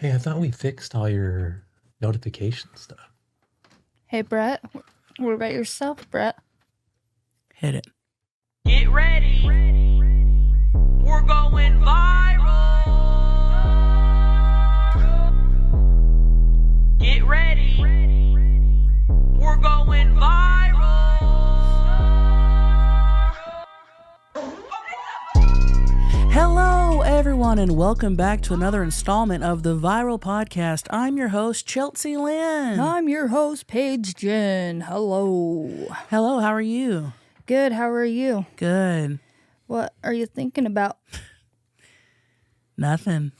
Hey, I thought we fixed all your notification stuff. Hey, Brett. What about yourself, Brett? Hit it. Get ready. We're going viral. Get ready. We're going viral. Hello, everyone, and welcome back to another installment of the Viral Podcast. I'm your host, Chelcie Lynn. I'm your host, Paige Ginn. Hello. Hello, how are you? Good. How are you? Good. What are you thinking about? Nothing.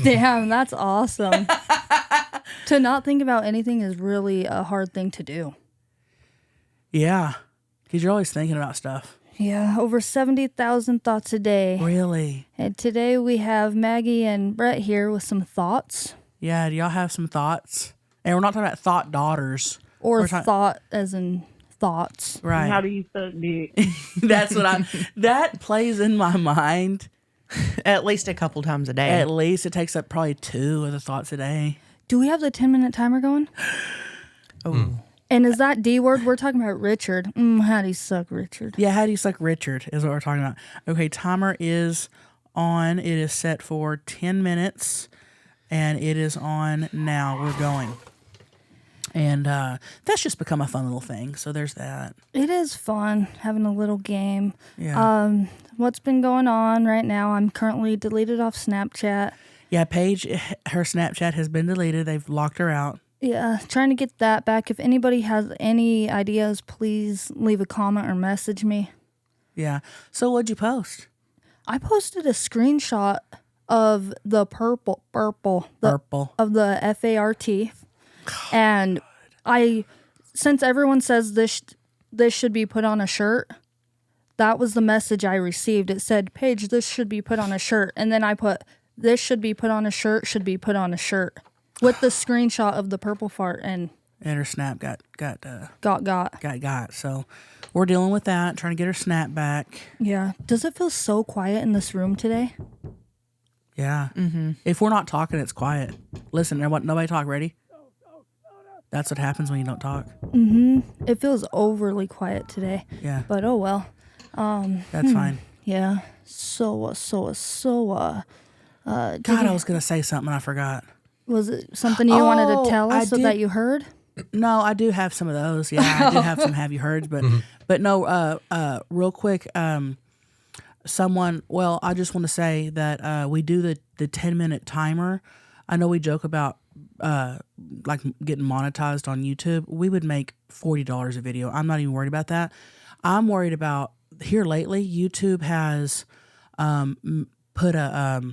Damn, that's awesome. To not think about anything is really a hard thing to do. Yeah, because you're always thinking about stuff. Yeah, over 70,000 thoughts a day. Really? And today we have Maggie and Brett here with some thoughts. Yeah, do y'all have some thoughts? And we're not talking about thought daughters. Or thought as in thoughts. Right. How do you suck dick? That's what that plays in my mind. At least a couple times a day. At least it takes up probably 2 of the thoughts a day. Do we have the 10-minute timer going? Oh. And is that D word? We're talking about Richard. How do you suck, Richard? Yeah, how do you suck Richard is what we're talking about. Okay, timer is on. It is set for 10 minutes, and it is on now. We're going. And that's just become a fun little thing, so there's that. It is fun having a little game. Yeah. What's been going on right now? I'm currently deleted off Snapchat. Yeah, Paige, her Snapchat has been deleted. They've locked her out. Yeah, trying to get that back. If anybody has any ideas, please leave a comment or message me. Yeah. So what'd you post? I posted a screenshot of the purple of the FART, and since everyone says this should be put on a shirt, that was the message I received. It said, "Paige, this should be put on a shirt," and then I put, "This should be put on a shirt. Should be put on a shirt." With the screenshot of the purple fart and her snap got. So we're dealing with that, trying to get her snap back. Yeah. Does it feel so quiet in this room today? Yeah. Mm-hmm. If we're not talking, it's quiet. Listen, nobody talk. Ready? That's what happens when you don't talk. Mm-hmm. It feels overly quiet today. Yeah. But oh well. That's fine. Yeah. God, I was gonna say something and I forgot. Was it something you wanted to tell us I that you heard? No, I do have some of those. Yeah, I do have some have you heard, but no, real quick, I just want to say that we do the 10-minute timer. I know we joke about like getting monetized on YouTube. We would make $40 a video. I'm not even worried about that. I'm worried about here lately, YouTube has put a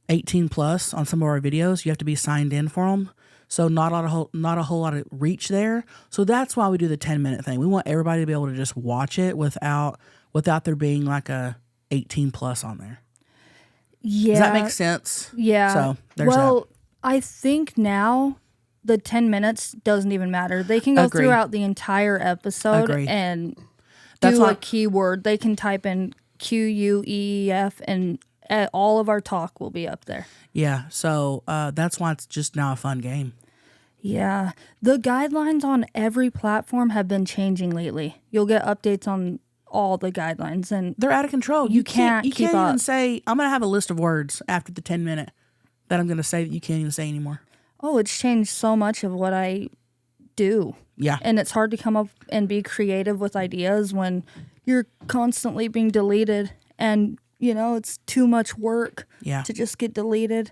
18 plus on some of our videos. You have to be signed in for them. So not a whole lot of reach there. So that's why we do the 10-minute thing. We want everybody to be able to just watch it without there being like a 18 plus on there. Yeah. Does that make sense? Yeah. So there's that. I think now the 10 minutes doesn't even matter. They can go Agree. throughout the entire episode Agree. and That's do why- a keyword. They can type in QUEEF and all of our talk will be up there. Yeah. So that's why it's just now a fun game. Yeah. The guidelines on every platform have been changing lately. You'll get updates on all the guidelines and They're out of control. You can't You keep can't even up. say, I'm going to have a list of words after the 10-minute that I'm going to say that you can't even say anymore. oh, it's changed so much of what I do. Yeah. And it's hard to come up and be creative with ideas when you're constantly being deleted and, it's too much work Yeah. to just get deleted.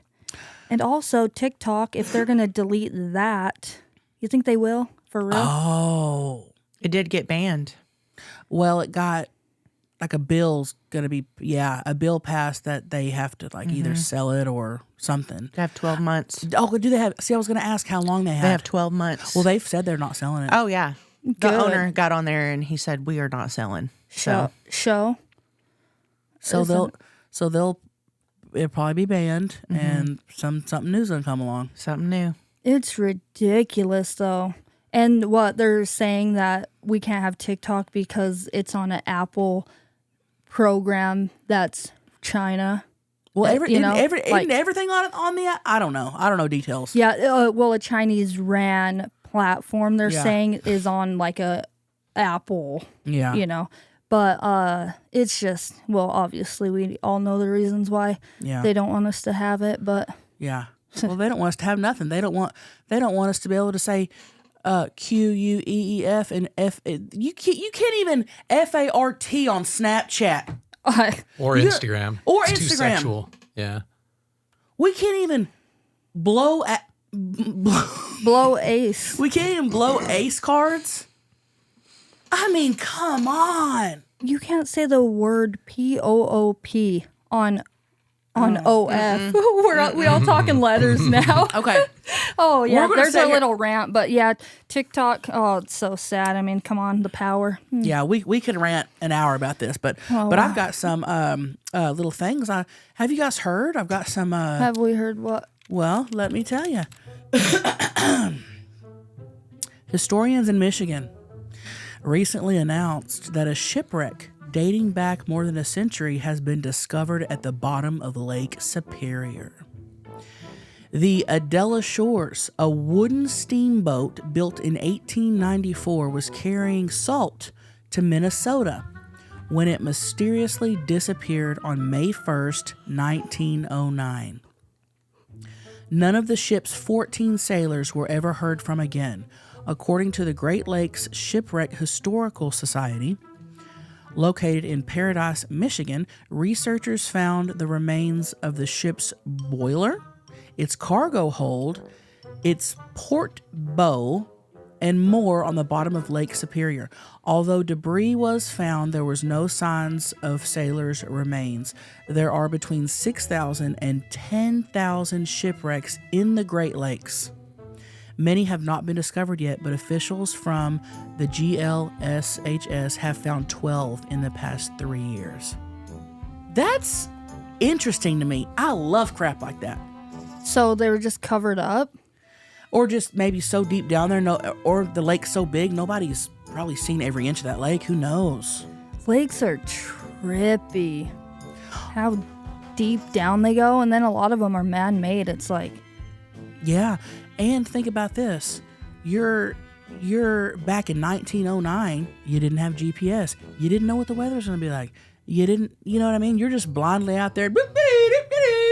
And also TikTok, if they're going to delete that, you think they will? For real? Oh. It did get banned. Well, it got like a bill passed that they have to like either sell it or something. They have 12 months. Oh, do they have? See, I was going to ask how long they have. They have 12 months. Well, they've said they're not selling it. Oh, yeah. The Good. owner got on there and he said, we are not selling. Show. So it'll probably be banned and something new's going to come along. Something new. It's ridiculous, though. And what they're saying that we can't have TikTok because it's on an Apple program that's China. Well, like, everything on the I don't know details. Yeah, well, a Chinese ran platform they're Yeah. saying is on like a Apple, Yeah. But it's just, well, obviously we all know the reasons why Yeah. they don't want us to have it, but Yeah. Well, they don't want us to have nothing. They don't want us to be able to say QUEEF and F. You can't even FART on Snapchat Or Instagram. Or It's too Instagram. sexual. Yeah. We can't even blow blow ace. we can't even blow ace cards. I mean, come on. You can't say the word POOP on OF. We all talking letters now. Okay. Oh yeah, We're gonna there's sit a here- little rant, but yeah, TikTok. Oh, it's so sad. I mean, come on, the power. Yeah, we could rant an hour about this, but I've got some little things. Have you guys heard? I've got some. Have we heard what? Well, let me tell you. Historians in Michigan recently announced that a shipwreck dating back more than a century has been discovered at the bottom of Lake Superior. The Adela Shores, a wooden steamboat built in 1894, was carrying salt to Minnesota when it mysteriously disappeared on May 1st, 1909. None of the ship's 14 sailors were ever heard from again, according to the Great Lakes Shipwreck Historical Society. Located in Paradise, Michigan, researchers found the remains of the ship's boiler, its cargo hold, its port bow, and more on the bottom of Lake Superior. Although debris was found, there was no signs of sailors' remains. There are between 6,000 and 10,000 shipwrecks in the Great Lakes. Many have not been discovered yet, but officials from the GLSHS have found 12 in the past 3 years. That's interesting to me. I love crap like that. So they were just covered up. Or just maybe so deep down there, or the lake's so big, nobody's probably seen every inch of that lake. Who knows? Lakes are trippy. How deep down they go, and then a lot of them are man-made. It's like, Yeah, and think about this. You're back in 1909, you didn't have GPS. You didn't know what the weather's going to be like. You know what I mean? You're just blindly out there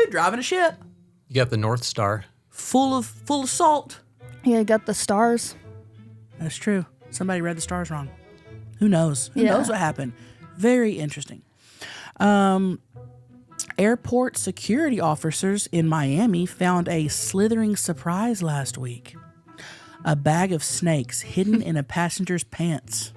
driving a ship You got the North Star. full of salt. yeah, got the stars. That's true. Somebody read the stars wrong. Who knows? Who Yeah. knows what happened? Very interesting. Airport security officers in Miami found a slithering surprise last week. A bag of snakes hidden in a passenger's pants.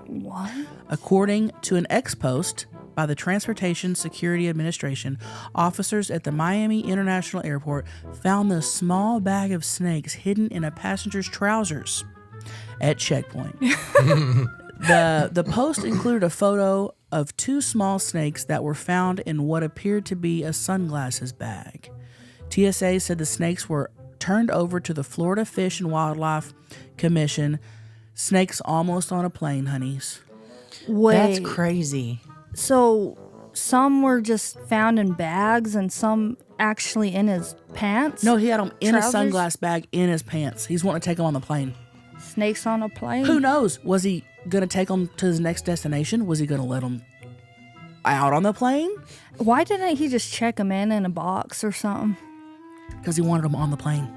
What? According to an ex-post by the Transportation Security Administration, officers at the Miami International Airport found the small bag of snakes hidden in a passenger's trousers at checkpoint. The post included a photo of 2 small snakes that were found in what appeared to be a sunglasses bag. TSA said the snakes were turned over to the Florida Fish and Wildlife Commission. Snakes almost on a plane, honeys. Wait. That's crazy. So some were just found in bags, and some actually in his pants. No, he had them in Trousers? a sunglass bag in his pants. He's wanting to take them on the plane. Snakes on a plane. Who knows? Was he going to take them to his next destination? Was he going to let them out on the plane? Why didn't he just check them in a box or something? Because he wanted them on the plane.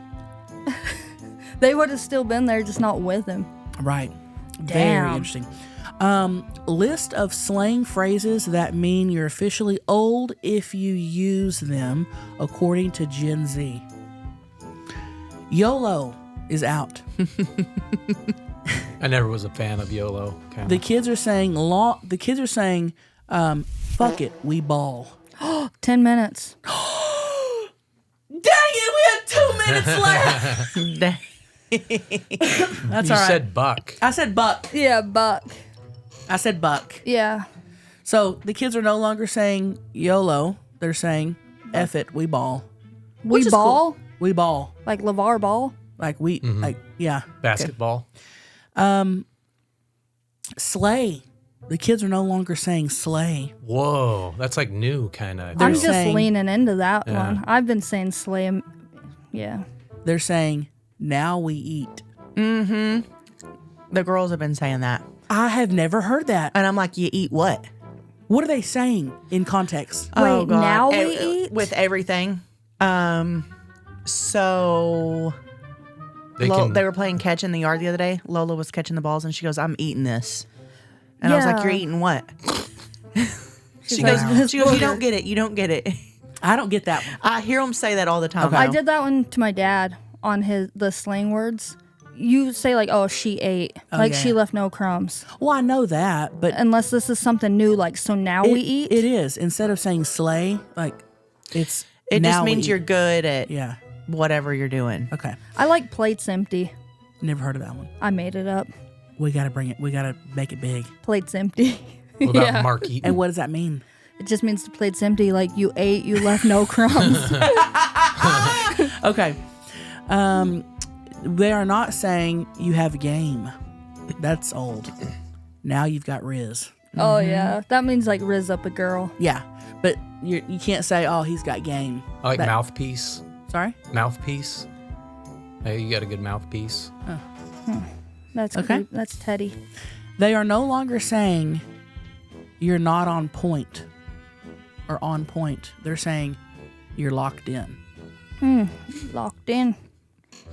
They would have still been there, just not with him. Right. Very Damn. interesting. List of slang phrases that mean you're officially old if you use them, according to Gen Z. YOLO is out. I never was a fan of YOLO. Kinda. The kids are saying fuck it, we ball. 10 minutes. Dang it, we had 2 minutes left. That's you all right. said buck. I said buck. Yeah, buck. I said buck. Yeah. So the kids are no longer saying YOLO. They're saying F it, we ball. We Which is ball? cool. We ball. Like LeVar Ball? Like we, like, yeah. Basketball. Slay. The kids are no longer saying slay. Whoa, that's like new kind of. I'm They're just saying- leaning into that Yeah. one. I've been saying slay. Yeah. They're saying, now we eat. The girls have been saying that. I have never heard that. And I'm like, you eat what? What are they saying in context? Wait, now we eat? With everything. So They can. they were playing catch in the yard the other day. Lola was catching the balls and she goes, I'm eating this. And I was like, Yeah. you're eating what? She like, goes, you don't get it. You don't get it. I don't get that one. I hear them say that all the time. Okay. I did that one to my dad on the slang words. You say like, "Oh, she ate," like yeah. she left no crumbs. Well, I know that, but Unless this is something new, like so now we eat. It is. Instead of saying slay, like it's It now just we means eat. you're good at Yeah. whatever you're doing. Okay. I like plates empty. Never heard of that one. I made it up. We got to bring it. We got to make it big. Plates empty. What about Yeah. Mark Eaton? And what does that mean? It just means the plate's empty. Like you ate, you left no crumbs. Okay. They are not saying you have game. That's old. Now you've got Riz. Oh yeah, that means like riz up a girl. Yeah. But you can't say, oh, he's got game. I like That- mouthpiece. Sorry? Mouthpiece. Hey, you got a good mouthpiece. That's Okay. cute. That's Teddy. They are no longer saying you're not on point or on point. They're saying you're locked in.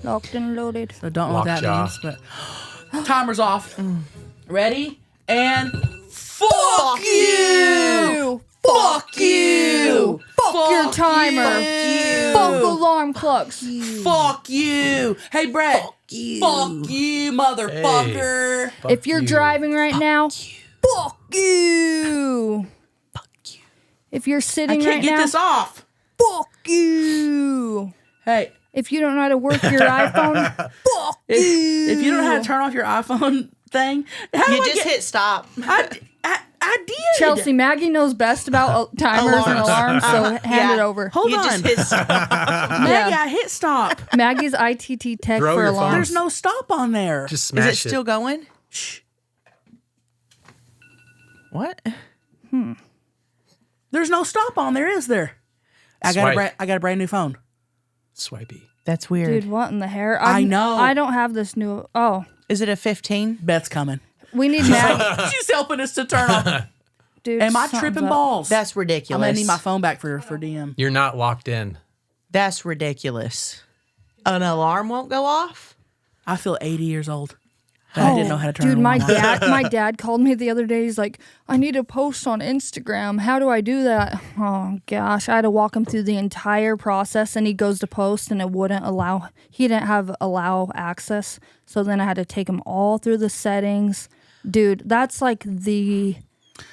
Locked in, loaded. So don't know what that Lockjaw. means, but timer's off. Ready? And fuck you! Fuck you! Fuck your timer. Fuck alarm clocks. Fuck you! Hey, Brett. Fuck you, motherfucker. Fuck If you're you. driving right now, fuck you. If you're I sitting can't right get now, this off. fuck you. Hey, If you don't know how to work your iPhone, fuck you. if you don't know how to turn off your iPhone thing, how do You I just get- hit stop. I did. Chelsea, Maggie knows best about timers and alarms, so hand Yeah. it over. Hold You on. just hit stop. Maggie, I hit stop. Maggie's ITT tech Throw for your phone. alarms. There's no stop on there. Just Is smash it still going? Shh. What? There's no stop on there, is there? I got Swipe. a brand new phone. Swipey. That's weird. Dude, what in the hair? I know. I don't have this new. Oh, Is it a 15? Beth's coming. we need Maggie. She's helping us to turn off. Dude, Am I something's tripping up. balls? That's I'm ridiculous. gonna need my phone back for DM. You're not locked in. That's ridiculous. An alarm won't go off? I feel 80 years old. But I didn't know how to turn Dude, an my alarm off. my dad called me the other day. He's like, I need to post on Instagram. How do I do that? Oh gosh, I had to walk him through the entire process, and he goes to post, and it wouldn't allow. He didn't have allow access, so then I had to take him all through the settings. Dude, that's like the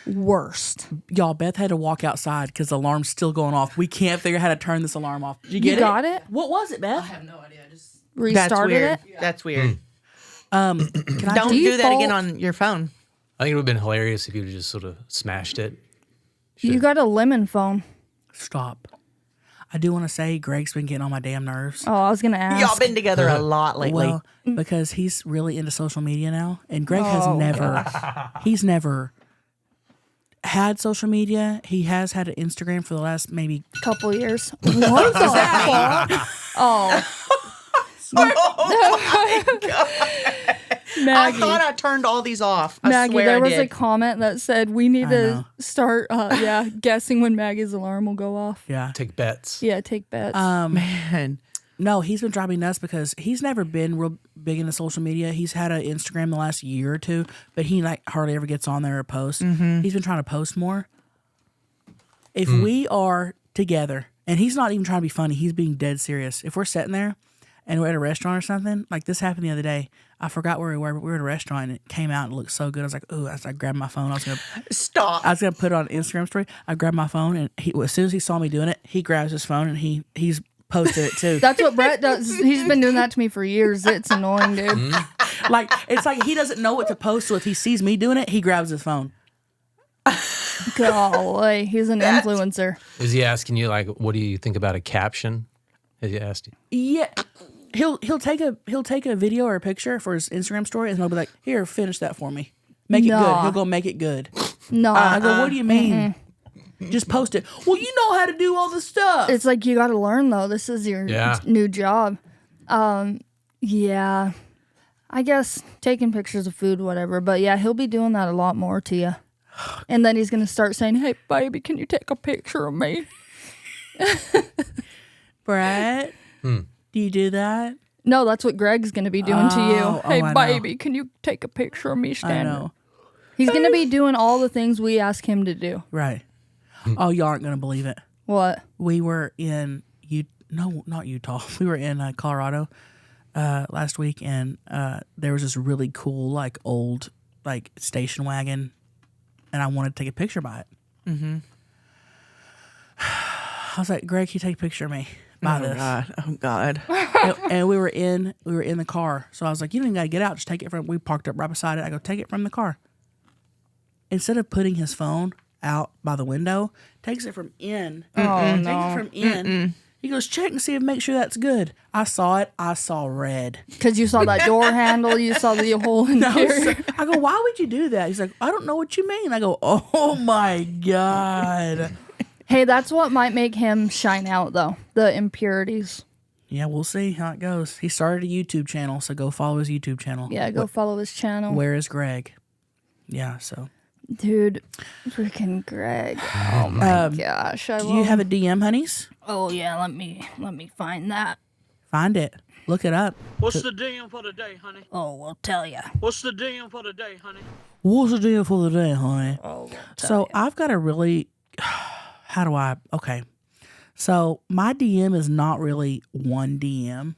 worst. Y'all, Beth had to walk outside because the alarm's still going off. We can't figure out how to turn this alarm off. Did you get You got it? What was it, Beth? That's Restarted weird. it. That's weird. Can I Don't do that again Default. on your phone. I think it would have been hilarious if you just sort of smashed it. You got a lemon phone. stop? I do want to say Greg's been getting on my damn nerves. Oh, I was gonna ask. Y'all been together a lot lately. Well, because he's really into social media now, and Greg has Oh, he's never had social media. He has had an Instagram for the last maybe. Couple years. What the fuck? Oh. I Maggie. thought I turned all these off. I Maggie, swear there I was did. a comment that said we need I to know. start guessing when Maggie's alarm will go off. Yeah. Take bets. Yeah, take bets. Man. No, he's been driving me nuts because he's never been real big into social media. He's had an Instagram the last year or two, but he like hardly ever gets on there or post. He's been trying to post more. If we are together, and he's not even trying to be funny, he's being dead serious. If we're sitting there and we're at a restaurant or something, like this happened the other day. I forgot where we were, but we were at a restaurant and it came out and it looked so good. I was like, ooh, I grabbed my phone. I was Stop. gonna put it on Instagram story. I grabbed my phone and as soon as he saw me doing it, he grabs his phone and he's posted it too. That's what Brett does. He's been doing that to me for years. It's annoying, dude. Like it's like he doesn't know what to post, so if he sees me doing it, he grabs his phone. Golly, he's an influencer. Is he asking you like, what do you think about a caption? Has he asked you? Yeah. He'll take a video or a picture for his Instagram story and he'll be like, here, finish that for me. Make it good. Nah. He'll go make it good. No. I go, what do you mean? Just post it. Well, you know how to do all the stuff. It's like you got to learn though. This is your new job. Yeah. I guess taking pictures of food, whatever. But yeah, he'll be doing that a lot more to you. And then he's gonna start saying, "Hey, baby, can you take a picture of me?" Brett, do you do that? No, that's what Greg's gonna be doing to you. Hey, I know. baby, can you take a picture of me I standing? know. He's gonna be doing all the things we ask him to do. Right. Oh, you aren't going to believe it. What? We were in, not Utah. We were in Colorado last week, and there was this really cool, like, old, like, station wagon, and I wanted to take a picture by it. Mm-hmm. I was like, Greg, can you take a picture of me by this? Oh God. And we were in the car, so I was like, you don't even got to get out. Just take it from. We parked up right beside it. I go, take it from the car. Instead of putting his phone out by the window, takes it from in. Takes it from in. He goes, check and see if make sure that's good. I saw it. I saw red. Because you saw that door handle, you saw the whole interior. I go, why would you do that? He's like, I don't know what you mean. I go, oh my God. Hey, that's what might make him shine out, though. The impurities. Yeah, we'll see how it goes. He started a YouTube channel, so go follow his YouTube channel. Yeah, go follow his channel. Where is Greg? Yeah, so. Dude, freaking Greg. Oh my gosh. Do you have a DM, honeys? Oh yeah, let me find that. Find it. Look it up. What's the DM for the day, honey? Oh, we'll tell ya. What's the DM for the day, honey? What's the deal for the day, honey? Oh, we'll tell So ya. I've got a really, okay. So my DM is not really one DM.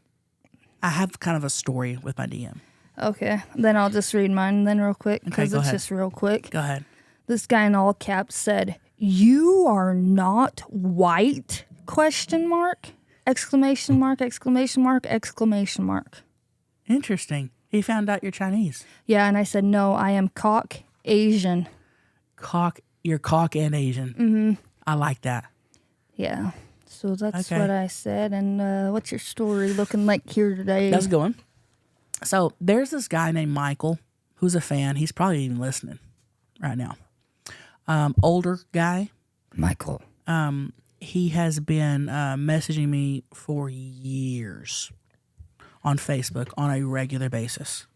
I have kind of a story with my DM. Okay, then I'll just read mine then real quick because go it's ahead. just real quick. Go ahead. This guy in all caps said, "You are not white?" Question mark. Exclamation mark, exclamation mark, exclamation mark. Interesting. He found out you're Chinese. Yeah, and I said, "No, I am Caucasian." You're cock and Asian. Mm-hmm. I like that. Yeah. So that's Okay. what I said. And what's your story looking like here today? That's going. So there's this guy named Michael who's a fan. He's probably even listening right now. Older guy. Michael. He has been messaging me for years on Facebook on a regular basis.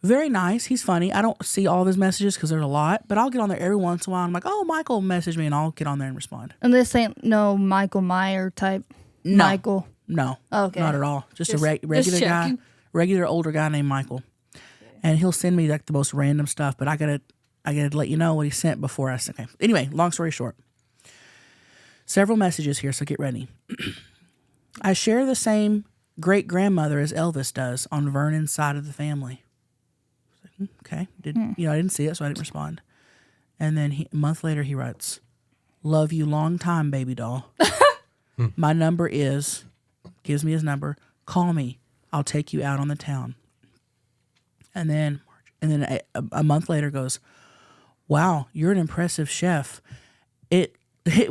Very nice. He's funny. I don't see all of his messages because there's a lot, but I'll get on there every once in a while. I'm like, oh, Michael messaged me, and I'll get on there and respond. And this ain't no Michael Meyer type. No. Michael. No, Okay. not at all. Just Just- a regular just guy, checking. regular older guy named Michael, and he'll send me like the most random stuff. But I gotta let you know what he sent before I sent. Okay. Anyway, long story short, several messages here, so get ready. I share the same great grandmother as Elvis does on Vernon's side of the family. Okay, I didn't see it, so I didn't respond. And then a month later, he writes, "Love you long time, baby doll. My number is," gives me his number. "Call me. I'll take you out on the town." And then a month later goes, "Wow, you're an impressive chef. It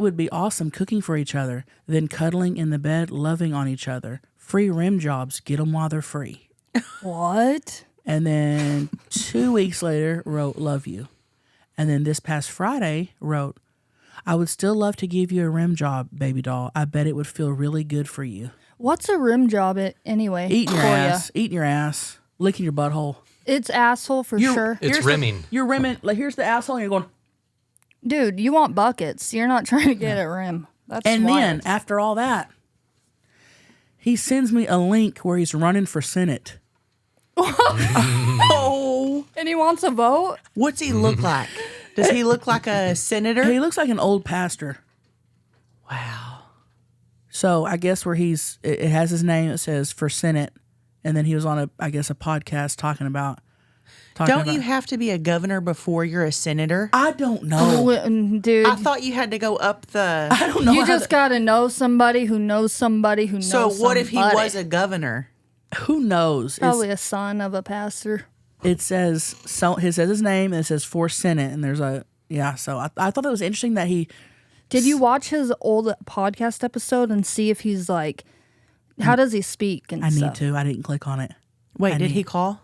would be awesome cooking for each other, then cuddling in the bed, loving on each other. Free rim jobs, get them while they're free." What? And then 2 weeks later wrote, "Love you." And then this past Friday wrote, "I would still love to give you a rim job, baby doll. I bet it would feel really good for you." What's a rim job anyway? Eating your for ass, eating your ass, licking your butthole. It's asshole for sure. It's rimming. You're rimming, like here's the asshole, and you're going, Dude, you want buckets. You're not trying to get a rim. That's and wild. then after all that, he sends me a link where he's running for Senate. Oh, And he wants a vote? what's he look like? Does he look like a senator? He looks like an old pastor. Wow. So I guess where it has his name, it says for Senate, and then he was on a podcast talking about. Don't you have to be a governor before you're a senator? I don't know. Dude, I thought you had to go up the. I don't know. you how just got to know somebody who knows somebody who knows So somebody. what if he was a governor? who knows? Probably a son of a pastor. It says his name and it says for Senate, and there's a So I thought it was interesting that he. Did you watch his old podcast episode and see if he's like, how does he speak and I stuff? need to. I didn't click on it. Wait, did he call?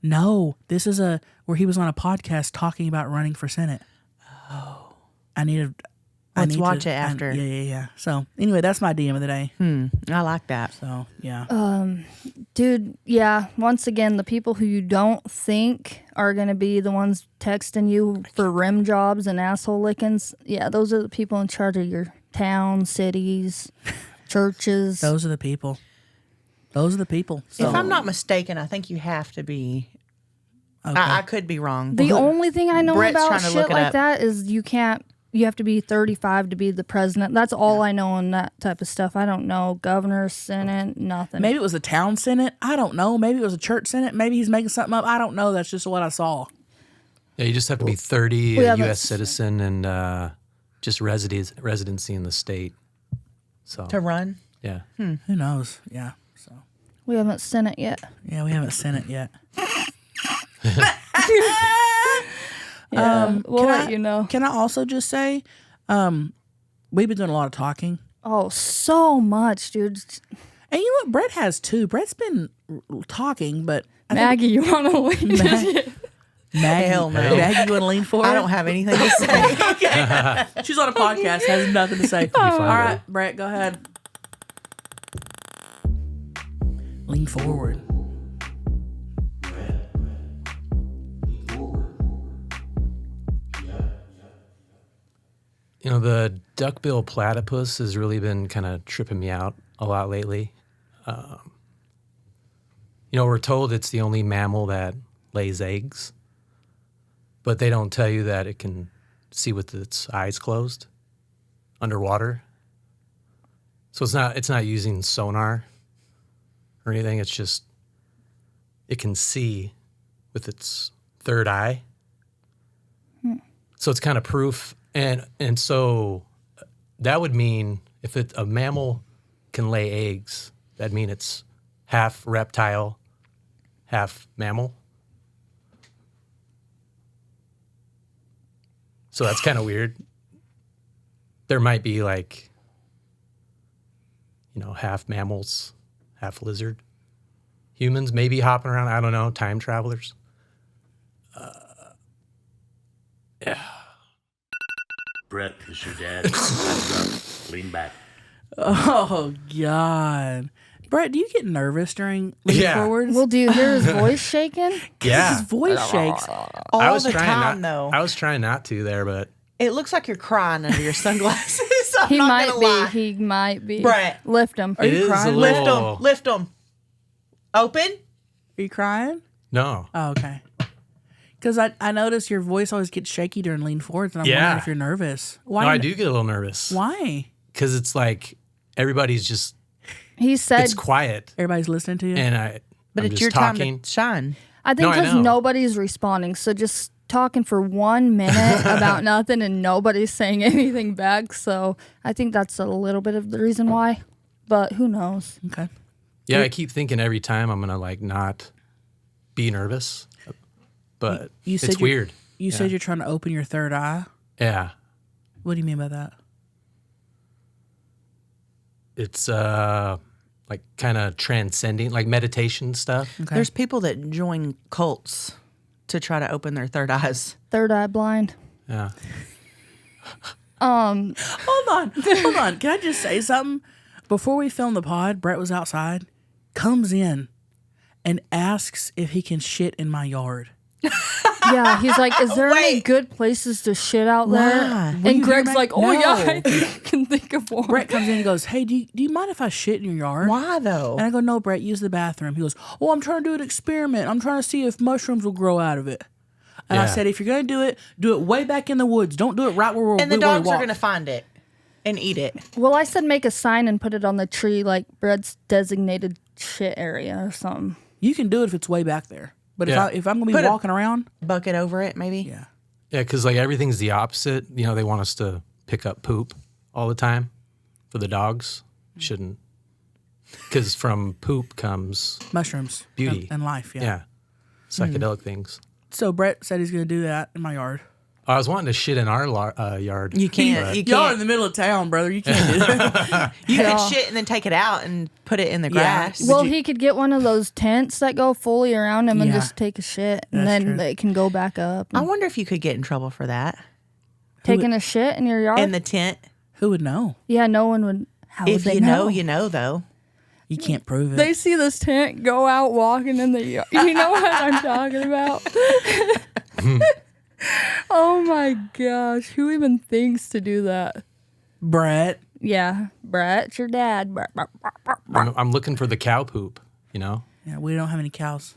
No, this is where he was on a podcast talking about running for Senate. Oh. Let's watch it after. Yeah. So anyway, that's my DM of the day. I like that. So yeah. Dude, yeah, once again, the people who you don't think are going to be the ones texting you for rim jobs and asshole lickings, yeah, those are the people in charge of your town, cities, churches. Those are the people. So, If I'm not mistaken, I think you have to be. okay. I could be wrong. The only thing I know Brett's about trying to shit look it like up. that is you have to be 35 to be the president. That's all I know on that type of stuff. I don't know governor, senate, nothing. Maybe it was a town senate. I don't know. Maybe it was a church senate. Maybe he's making something up. I don't know. That's just what I saw. Yeah, you just have to be 30, we a haven't U.S. citizen, and just residency in the state. So To run? yeah. Who knows? Yeah. So We haven't sent it yet. yeah, we haven't sent it yet. Yeah, we'll Can let I- you know. Can I also just say, we've been doing a lot of talking. Oh, so much, dude. And you know what? Brett has too. Brett's been talking, but I think Maggie, you want to leave? Maggie, Hell no. Maggie, you want to lean forward? I don't have anything to say. She's on a podcast, has nothing to say. All right, Brett, go ahead. Lean forward. You know, the duckbill platypus has really been kind of tripping me out a lot lately. You know, we're told it's the only mammal that lays eggs, but they don't tell you that it can see with its eyes closed underwater. So it's not using sonar or anything. It's just it can see with its third eye. So it's kind of proof. And so that would mean if a mammal can lay eggs, that'd mean it's half reptile, half mammal. So that's kind of weird. There might be like, you know, half mammals, half lizard. Humans maybe hopping around, I don't know, time travelers. Yeah. Brett, this your dad. That's right. Lean back. Oh God, Brett, do you get nervous during lean Yeah. forwards? Well, do you hear his voice shaking? Yeah. His voice shakes. All the time, though. I was trying not to there, but It looks like you're crying under your sunglasses. I'm He not might gonna be. lie. He might be. Brett. Lift him. Are you is crying? a Lift little. them. Lift them. Open. Are you crying? No. Oh, okay. Because I notice your voice always gets shaky during lean forwards, and I'm Yeah. wondering if you're nervous. Why? No, I do get a little nervous. Why? Because it's like everybody's just, He said, it's quiet. Everybody's listening to you. And But I'm it's just your talking. time to shine. I think No, I because know. nobody's responding. So just talking for 1 minute about nothing and nobody's saying anything back. So I think that's a little bit of the reason why. But who knows? Okay. Yeah, I keep thinking every time I'm going to like not be nervous. But You said it's you're- weird. You said you're trying to open your third eye. Yeah. What do you mean by that? It's like kind of transcending, like meditation stuff. Okay. There's people that join cults to try to open their third eyes. Third eye blind. Yeah. Hold on. Can I just say something? Before we filmed the pod, Brett was outside, comes in, and asks if he can shit in my yard. Yeah, he's like, is there any Wait. good places to shit out there? Why? Were you And Greg's here, like, Mac? oh yeah, No. I think I can think of one. Brett comes in and goes, hey, do you mind if I shit in your yard? Why though? And I go, no, Brett, use the bathroom. He goes, oh, I'm trying to do an experiment. I'm trying to see if mushrooms will grow out of it. And I Yeah. said, if you're going to do it way back in the woods. Don't do it right where And the we dogs are walk. going to find it and eat it. Well, I said make a sign and put it on the tree like Brett's designated shit area or something. You can do it if it's way back there. But Yeah. if I'm going to Put be a- walking around, Bucket over it, maybe. yeah. Yeah, because like everything's the opposite. You know, they want us to pick up poop all the time for the dogs. Shouldn't. Because from poop comes, Mushrooms. Beauty. And life, yeah. yeah, psychedelic things. So Brett said he's going to do that in my yard. I was wanting to shit in our yard. You can't. but- You Y'all are can't. in the middle of town, brother. You can't do that. You Yeah. can shit and then take it out and put it in the Yeah. grass. Well, he could get one of those tents that go fully around him and Yeah. just take a shit, and That's then true. it can go back up. I wonder if you could get in trouble for that Taking a shit in your yard? in the tent. Who would know? Yeah, no one would. How If would they you know, you know, though. You can't prove it. They see this tent go out walking in the yard. You know what I'm talking about? Oh my gosh. Who even thinks to do that? Brett. Yeah. Brett, it's your dad. Brett, Brett, Brett, Brett. I'm looking for the cow poop, you know? Yeah, we don't have any cows.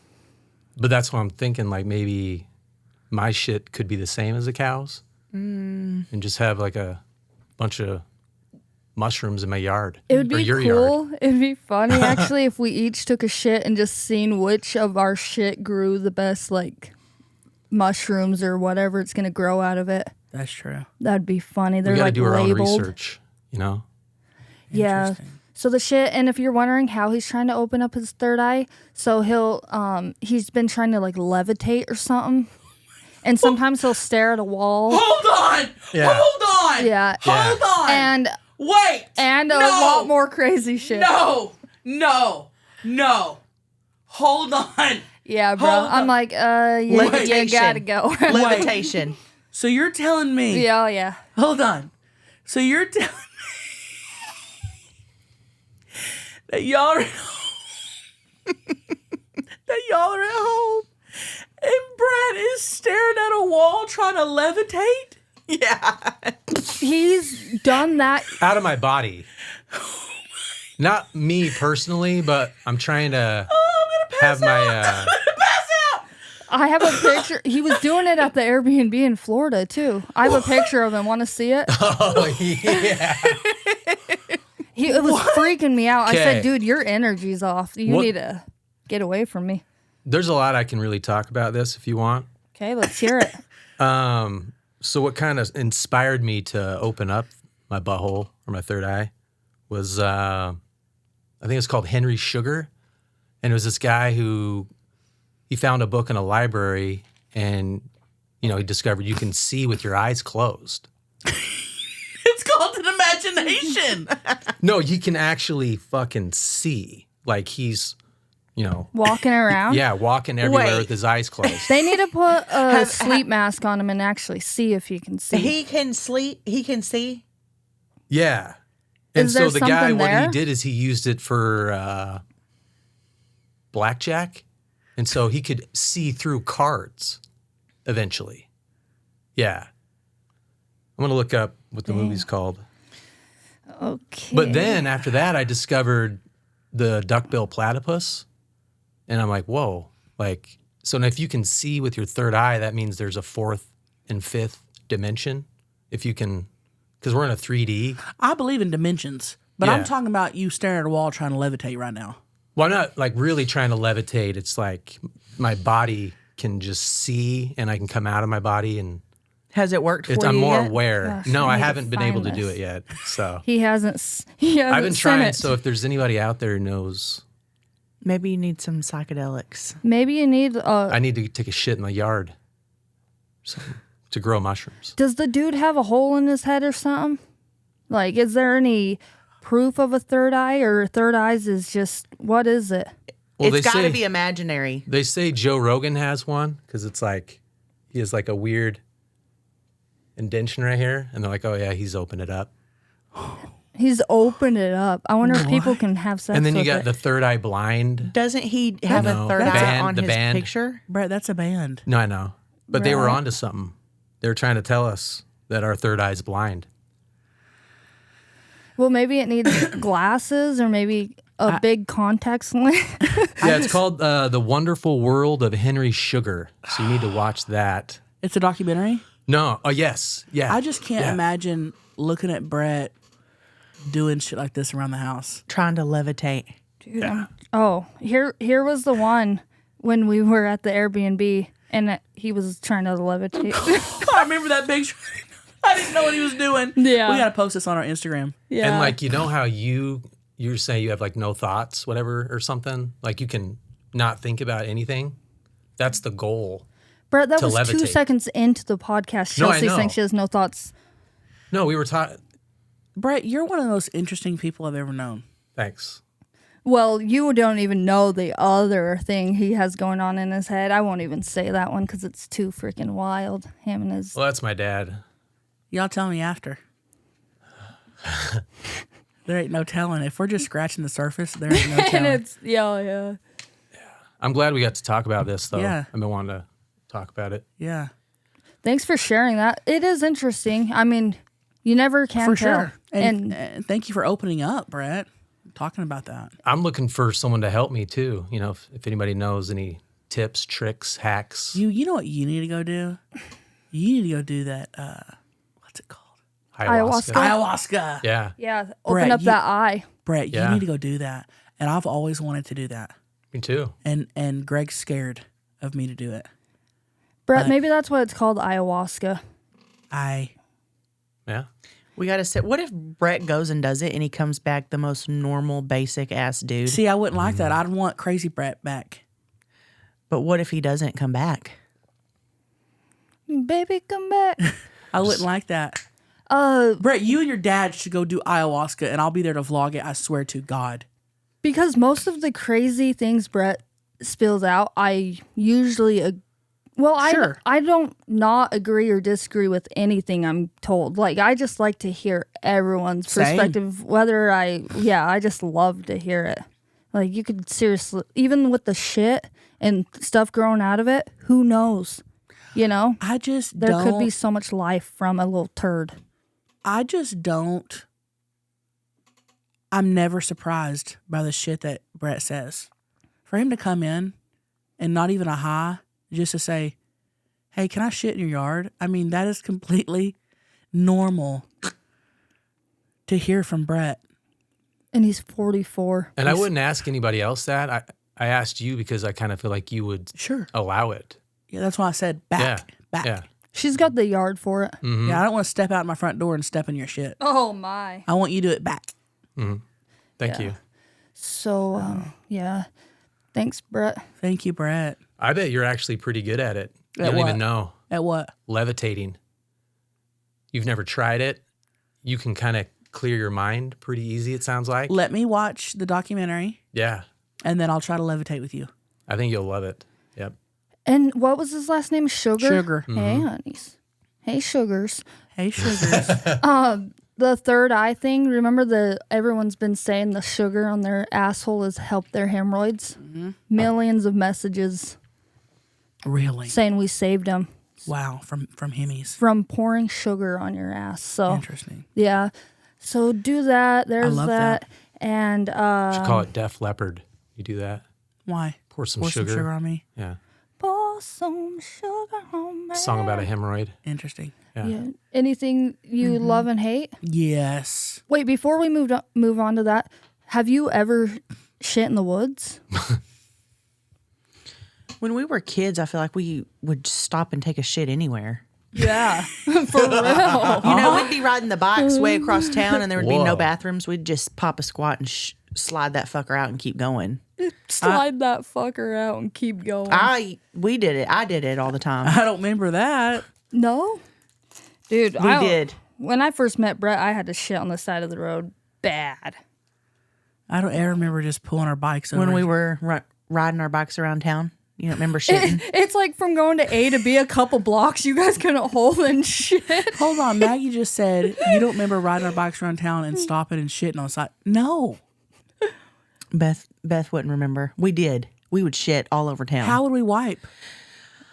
But that's what I'm thinking. Like maybe my shit could be the same as the cows and just have like a bunch of mushrooms in my yard. It would or be your cool. yard. It'd be funny actually if we each took a shit and just seen which of our shit grew the best, like mushrooms or whatever it's gonna grow out of it. That's true. That'd be funny. They're We got to like do our labeled. own research, you know? Yeah. Interesting. So the shit, and if you're wondering how he's trying to open up his third eye, so he's been trying to like levitate or something, and sometimes he'll stare at a wall. Hold on. Yeah. Hold on. Yeah. Hold on. And Wait. a No. lot more crazy shit. No. Hold on. Yeah, bro. Hold I'm on. like, you Levitation. gotta go. Levitation. So you're telling me. Yeah, yeah. Hold on. So you're telling me that y'all are at home and Brad is staring at a wall trying to levitate? Yeah. He's done that. Out of my body. Not me personally, but I'm trying to have my. I have a picture. He was doing it at the Airbnb in Florida too. I have a picture of him. Want to see it? Oh, yeah. It was freaking me out. I said, Okay. dude, your energy's off. You What- need to get away from me. There's a lot I can really talk about this if you want. Okay, let's hear it. So what kind of inspired me to open up my butthole or my third eye was I think it's called Henry Sugar, and it was this guy who he found a book in a library, and he discovered you can see with your eyes closed. It's called an imagination. No, you can actually fucking see, like he's Walking around. yeah, walking everywhere Wait. with his eyes closed. They need to put a sleep mask on him and actually see if he can see. He can sleep. He can see. Yeah. And Is so there the guy, something what he there? did is he used it for blackjack. And so he could see through cards eventually. Yeah. I'm going to look up what the movie's called. Okay. But then after that, I discovered the duckbill platypus. And I'm like, whoa. Like, so if you can see with your third eye, that means there's a fourth and fifth dimension. If you can, because we're in a 3D. I believe in dimensions, but Yeah. I'm talking about you staring at a wall trying to levitate right now. Well, I'm not like really trying to levitate. It's like my body can just see and I can come out of my body and Has it worked for you I'm more yet? aware. Gosh, No, I I need to haven't been able to find do this. it yet. So he hasn't. I've been sent trying. it. So if there's anybody out there who knows, Maybe you need some psychedelics. Maybe you need. I need to take a shit in my yard something, to grow mushrooms. Does the dude have a hole in his head or something? Like, is there any proof of a third eye, or third eyes is just what is it? Well, It's got to say, be imaginary. They say Joe Rogan has one because it's like he has like a weird indention right here, and they're like, "Oh yeah, he's opened it up." He's opened it up. I wonder if people can have sex. And then you with got it. the third eye blind. Doesn't he have No. a third That's eye a- on the his band. picture? Brett, that's a band. No, I know, but they were Right. onto something. They were trying to tell us that our third eye's blind. Well, maybe it needs glasses or maybe a big contact lens. Yeah, it's called The Wonderful World of Henry Sugar. So you need to watch that. It's a documentary. No, oh yes, yeah. I just can't Yeah. imagine looking at Brett doing shit like this around the house. Trying to levitate. Dude, here was the one when we were at the Airbnb and he was trying to levitate. I remember that picture. I didn't know what he was doing. Yeah. We got to post this on our Instagram. Yeah. And like, you know how you're saying you have like no thoughts, whatever, or something? Like you can not think about anything. That's the goal. Brett, that to was 2 levitate. seconds into the podcast. No, I Chelsea know. saying she has no thoughts. No, we were taught. Brett, you're one of the most interesting people I've ever known. Thanks. Well, you don't even know the other thing he has going on in his head. I won't even say that one because it's too freaking wild. Him and his. Well, that's my dad. Y'all tell me after. There ain't no telling. If we're just scratching the surface, there ain't no And telling. it's yeah. I'm glad we got to talk about this, though. Yeah. I've been wanting to talk about it. Yeah, Thanks for sharing that. It is interesting. I mean, you never can for tell. sure. And thank you for opening up, Brett. Talking about that. I'm looking for someone to help me, too. You know, if anybody knows any tips, tricks, hacks. You know what you need to go do? You need to go do that. What's it called? Ayahuasca. Ayahuasca. Yeah. Yeah, open Brett, up that eye. Brett, you Yeah. need to go do that. And I've always wanted to do that. Me too. And Greg's scared of me to do it. Brett, maybe that's what it's called, ayahuasca. Yeah. We got to say, what if Brett goes and does it and he comes back the most normal, basic ass dude? See, I wouldn't like that. I'd want crazy Brett back. But what if he doesn't come back? Baby, come back. I wouldn't like that. Uh, Brett, you and your dad should go do ayahuasca, and I'll be there to vlog it. I swear to God. because most of the crazy things Brett spills out, I usually Sure. I don't not agree or disagree with anything I'm told. Like, I just like to hear everyone's Same. perspective, I just love to hear it. Like, you could seriously, even with the shit and stuff growing out of it, who knows? You know? I just There don't. could be so much life from a little turd. I just don't. I'm never surprised by the shit that Brett says. For him to come in and not even a hi, just to say, hey, can I shit in your yard? I mean, that is completely normal to hear from Brett. And he's 44. And I wouldn't ask anybody else that. I asked you because I kind of feel like you would Sure. allow it. Yeah, that's why I said back. Back. Yeah. She's got the yard for it. Yeah, I don't want to step out my front door and step in your shit. Oh, my. I want you to do it back. Thank you. So, yeah. Thanks, Brett. Thank you, Brett. I bet you're actually pretty good at it. You At don't what? even know. At what? Levitating. You've never tried it. You can kind of clear your mind pretty easy, it sounds like. Let me watch the documentary, Yeah. and then I'll try to levitate with you. I think you'll love it. Yep. And what was his last name? Sugar? Sugar. Hey, honeys. Hey, sugars. Hey, sugars. The third eye thing, remember everyone's been saying the sugar on their asshole has helped their hemorrhoids? Millions of messages Really? saying we saved them Wow. From Hemis. from pouring sugar on your ass. So, Interesting. yeah. So do that. There's love that. that. And Should call it Def Leppard. You do that. Why? Pour some Pour sugar. some sugar on me. Yeah. pour some sugar on me. Song about a hemorrhoid. Interesting. Yeah. Yeah. Anything you love and hate? Yes. Wait, before we move on to that, have you ever shit in the woods? When we were kids, I feel like we would stop and take a shit anywhere. Yeah, for real. You know, we'd be riding the bikes way across town and there would be Whoa. no bathrooms. We'd just pop a squat and slide that fucker out and keep going. Slide that fucker out and keep going. We did it. I did it all the time. I don't remember that. No, dude, We did. When I first met Brett, I had to shit on the side of the road bad. I don't ever remember just pulling our bikes over. When we were riding our bikes around town. You don't remember shitting? It's like from going to A to B a couple blocks, you guys couldn't hold and shit. Hold on, Maggie just said you don't remember riding our bikes around town and stopping and shitting on the side. No. Beth wouldn't remember. We did. We would shit all over town. How would we wipe?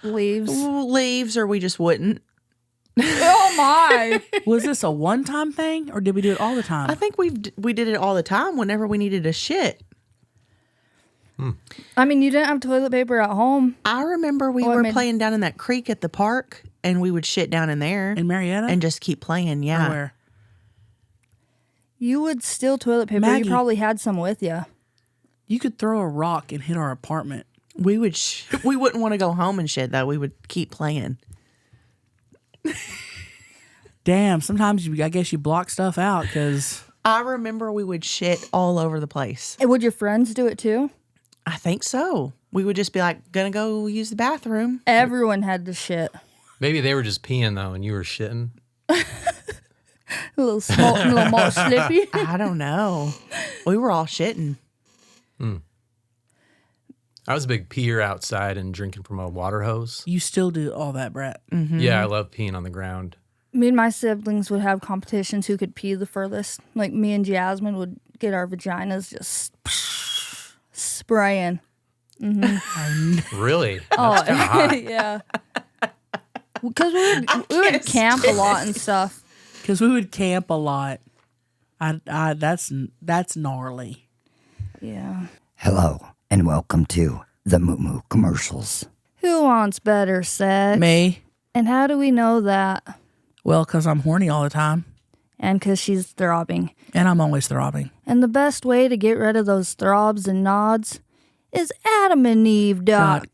Leaves. Leaves, or we just wouldn't. Oh my. Was this a one-time thing, or did we do it all the time? I think we did it all the time whenever we needed a shit. I mean, you didn't have toilet paper at home. I remember we Oh, it were made- playing down in that creek at the park, and we would shit down in there In Marietta? and just keep playing. Or Yeah. where? You would steal toilet paper. Maggie. You probably had some with you. You could throw a rock and hit our apartment. We would. We wouldn't want to go home and shit though. We would keep playing. Damn, sometimes I guess you block stuff out because I remember we would shit all over the place. And would your friends do it too? I think so. We would just be like, gonna go use the bathroom. Everyone had to shit. Maybe they were just peeing though, and you were shitting. A little small, a little more slippy. I don't know. We were all shitting. I was a big peer outside and drinking from a water hose. You still do all that, Brett. Yeah, I love peeing on the ground. Me and my siblings would have competitions who could pee the furthest. Like me and Jasmine would get our vaginas just spraying. Really? Oh, That's kinda hot. yeah. Because we would camp a lot and stuff. Because we would camp a lot. That's gnarly. Yeah. Hello, and welcome to the Moo Moo commercials. Who wants better sex? Me? And how do we know that? Well, because I'm horny all the time. And because she's throbbing. And I'm always throbbing. And the best way to get rid of those throbs and nods is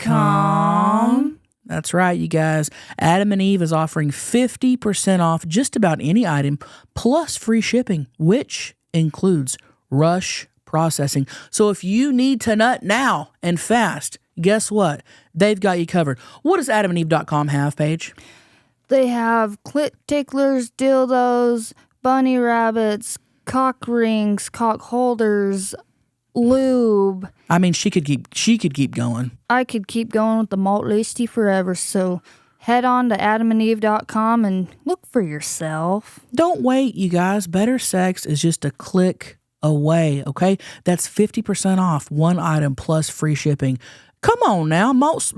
adamandeve.com. That's right, you guys. Adam and Eve is offering 50% off just about any item, plus free shipping, which includes rush processing. So if you need to nut now and fast, guess what? They've got you covered. What does adamandeve.com have, Paige? They have clit ticklers, dildos, bunny rabbits, cock rings, cock holders, lube. I mean, she could keep going. I could keep going with the malt lacey forever, so head on to adamandeve.com and look for yourself. Don't wait, you guys. Better sex is just a click away, okay? That's 50% off one item plus free shipping. Come on now, Malt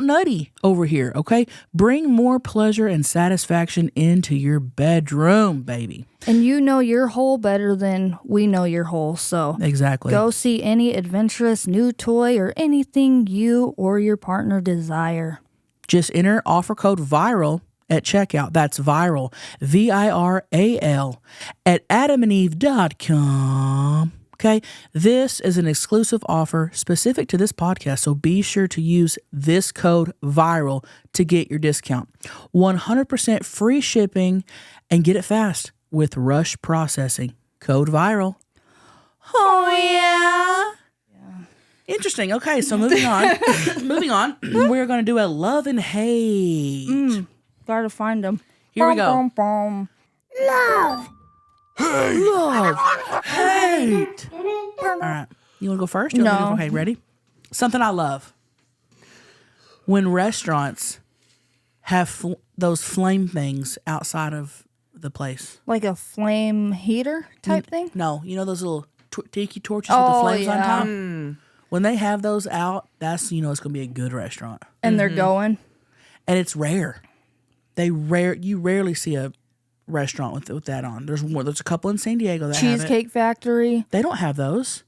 Nutty over here, okay? Bring more pleasure and satisfaction into your bedroom, baby. And you know your hole better than we know your hole, so Exactly. go see any adventurous new toy or anything you or your partner desire. Just enter offer code VIRAL at checkout. That's VIRAL, VIRAL, at adamandeve.com. Okay, this is an exclusive offer specific to this podcast, so be sure to use this code VIRAL to get your discount. 100% free shipping, and get it fast with rush processing. Code VIRAL. Oh, yeah. Interesting. Okay, so moving on. We're going to do a love and hate. Gotta find them. Here we go. Love. Hate. All right. You want to go first? You want me to No. go? Okay, ready? Something I love. When restaurants have those flame things outside of the place. Like a flame heater type thing? No, you know those little tiki torches with the flames on top? When they have those out, that's, it's going to be a good restaurant. And they're going. And it's rare. You rarely see a restaurant with that on. There's a couple in San Diego that have it. Cheesecake Factory. They don't have those.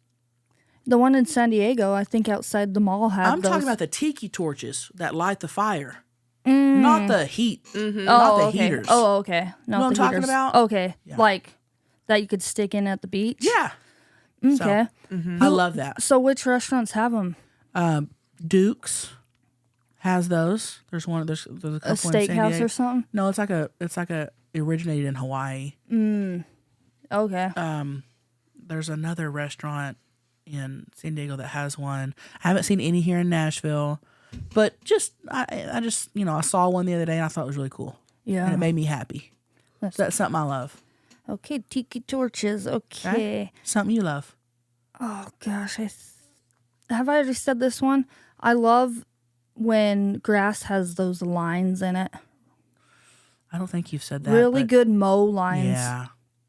The one in San Diego, I think outside the mall had I'm those. talking about the tiki torches that light the fire. Not the heat. Not the heaters. Oh, okay. Not know what I'm the talking heaters. about? Okay. Yeah. Like that you could stick in at the beach? Yeah. Okay. I love that. So which restaurants have them? Duke's has those. There's a couple A in San steakhouse Diego. or something? No, it's like a originated in Hawaii. Okay. There's another restaurant in San Diego that has one. I haven't seen any here in Nashville, but I saw one the other day and I thought it was really cool. Yeah. And it made me happy. So that's something I love. Okay, tiki torches. Okay. Something you love. Oh gosh, have I already said this one? I love when grass has those lines in it. I don't think you've said that. Really but good mow lines. Yeah.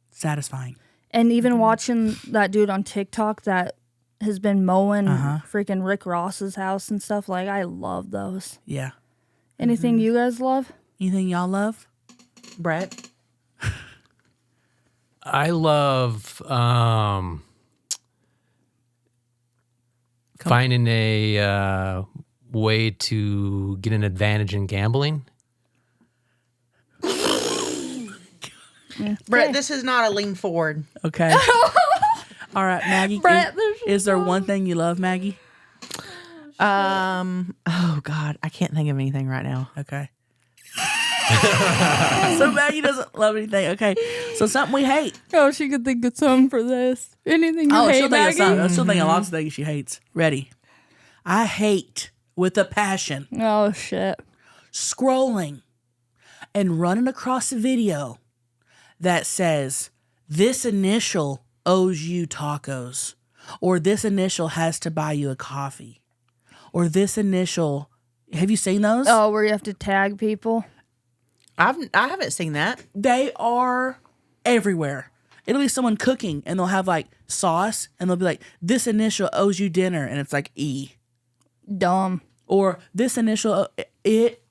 Satisfying. And even watching that dude on TikTok that has been mowing freaking Rick Ross's house and stuff, like I love those. Yeah. Anything you guys love? Anything y'all love? Brett? I love finding a way to get an advantage in gambling. Brett, this is not a lean forward. Okay. All right, Maggie. Brett, Is there one thing you love, Maggie? Oh God, I can't think of anything right now. Okay. So Maggie doesn't love anything. Okay. So something we hate. Oh, she could think of something for this. Anything you She'll hate, think of Maggie? something. She'll think of lots of things she hates. Ready. I hate with a passion Oh shit. scrolling and running across a video that says this initial owes you tacos, or this initial has to buy you a coffee, or this initial. Have you seen those? Oh, where you have to tag people. I haven't seen that. They are everywhere. It'll be someone cooking and they'll have like sauce and they'll be like, this initial owes you dinner, and it's like E. Dumb. Or this initial it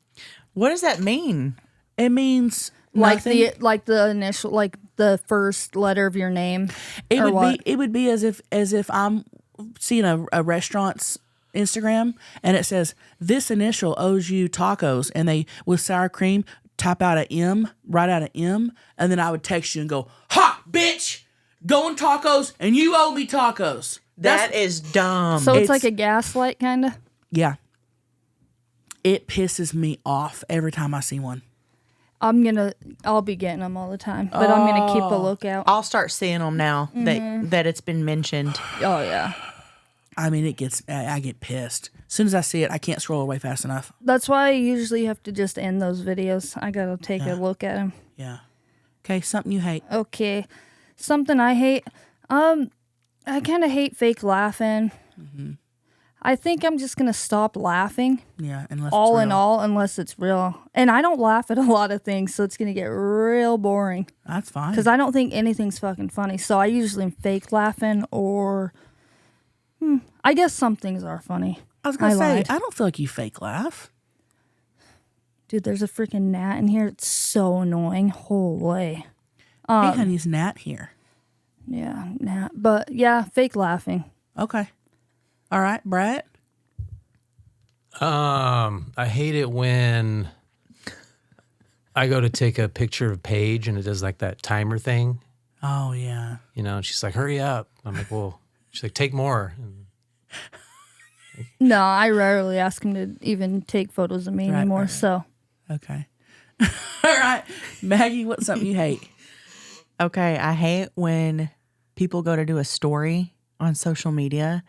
What does that mean? it means Like nothing. the initial, like the first letter of your name. It or would what? be as if I'm seeing a restaurant's Instagram and it says this initial owes you tacos, and they with sour cream type out a M, write out an M, and then I would text you and go, "Ha, bitch, going tacos, and you owe me tacos." That is dumb. So it's it's- like a gaslight kind of. Yeah. It pisses me off every time I see one. I'll be getting them all the time, but I'm gonna keep a lookout. I'll start seeing them now that it's been mentioned. Oh yeah. I mean, I get pissed. As soon as I see it, I can't scroll away fast enough. That's why I usually have to just end those videos. I gotta take a look at them. Yeah. Okay, something you hate. Okay, something I hate. I kind of hate fake laughing. I think I'm just gonna stop laughing. Yeah, unless All it's in real. all, unless it's real. And I don't laugh at a lot of things, so it's gonna get real boring. That's fine. Because I don't think anything's fucking funny. So I usually am fake laughing, or I guess some things are funny. I was gonna say, lied. I don't feel like you fake laugh. Dude, there's a freaking gnat in here. It's so annoying. Holy. Hey, honey's Nat here. Yeah, gnat. But yeah, fake laughing. Okay. All right, Brett. I hate it when I go to take a picture of Paige and it does like that timer thing, Oh yeah. you know, and she's like, hurry up. I'm like, well, she's like, take more. And No, I rarely ask him to even take photos of me Right, anymore. right. So Okay. All right, Maggie. What's something you hate? Okay, I hate when people go to do a story on social media